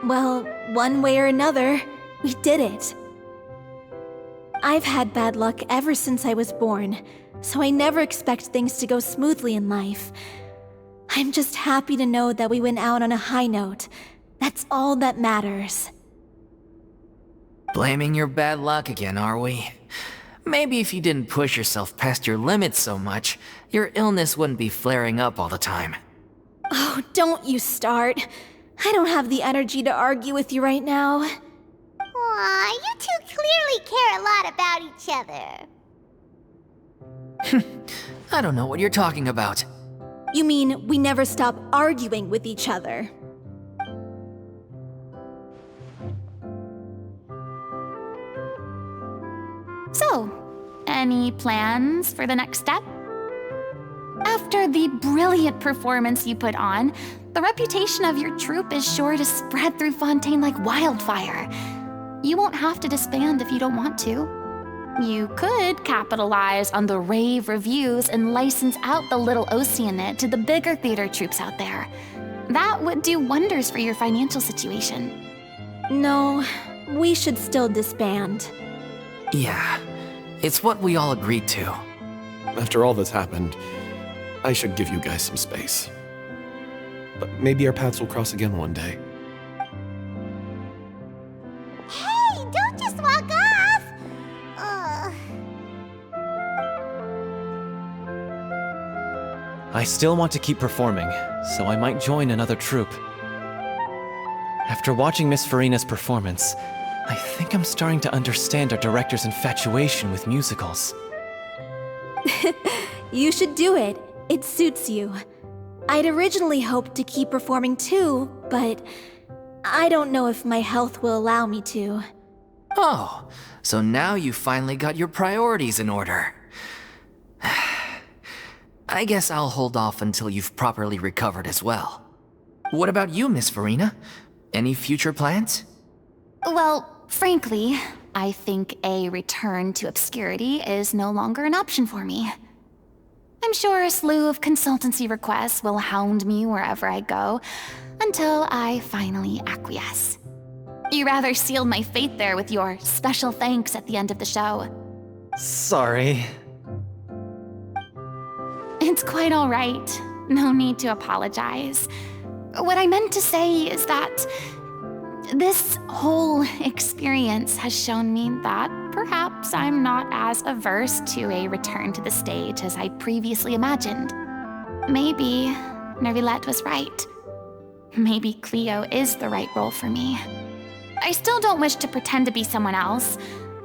Well, one way or another, we did it. I've had bad luck ever since I was born, so I never expect things to go smoothly in life. I'm just happy to know that we went out on a high note. That's all that matters. Blaming your bad luck again, are we? Maybe if you didn't push yourself past your limits so much, your illness wouldn't be flaring up all the time. Oh, don't you start. I don't have the energy to argue with you right now. Aw, you two clearly care a lot about each other. I don't know what you're talking about. You mean we never stop arguing with each other? So, any plans for the next step? After the brilliant performance you put on, the reputation of your troupe is sure to spread through Fontaine like wildfire. You won't have to disband if you don't want to. You could capitalize on the rave reviews and license out the little Oceanid to the bigger theater troupes out there. That would do wonders for your financial situation. No, we should still disband. Yeah, it's what we all agreed to. After all that's happened, I should give you guys some space. But maybe our paths will cross again one day. Hey, don't just walk off! Ugh. I still want to keep performing, so I might join another troupe. After watching Miss Furina's performance, I think I'm starting to understand our director's infatuation with musicals. You should do it. It suits you. I'd originally hoped to keep performing too, but I don't know if my health will allow me to. Oh, so now you finally got your priorities in order. I guess I'll hold off until you've properly recovered as well. What about you, Miss Furina? Any future plans? Well, frankly, I think a return to obscurity is no longer an option for me. I'm sure a slew of consultancy requests will hound me wherever I go, until I finally acquiesce. You rather sealed my fate there with your special thanks at the end of the show. Sorry. It's quite all right. No need to apologize. What I meant to say is that this whole experience has shown me that perhaps I'm not as averse to a return to the stage as I previously imagined. Maybe Nervilette was right. Maybe Cleo is the right role for me. I still don't wish to pretend to be someone else,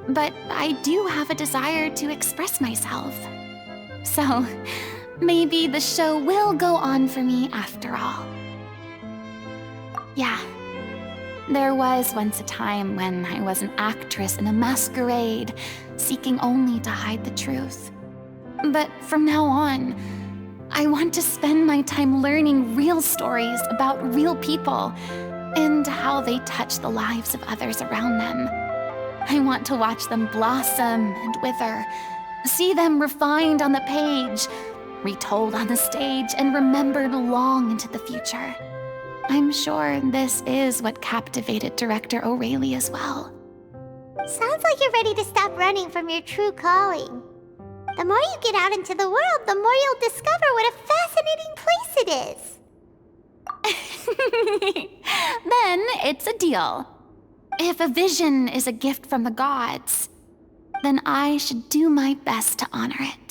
but I do have a desire to express myself. So, maybe the show will go on for me after all. Yeah. There was once a time when I was an actress in a masquerade, seeking only to hide the truth. But from now on, I want to spend my time learning real stories about real people and how they touch the lives of others around them. I want to watch them blossom and wither, see them refined on the page, retold on the stage, and remembered long into the future. I'm sure this is what captivated director O'Reilly as well. Sounds like you're ready to stop running from your true calling. The more you get out into the world, the more you'll discover what a fascinating place it is. Then it's a deal. If a vision is a gift from the gods, then I should do my best to honor it.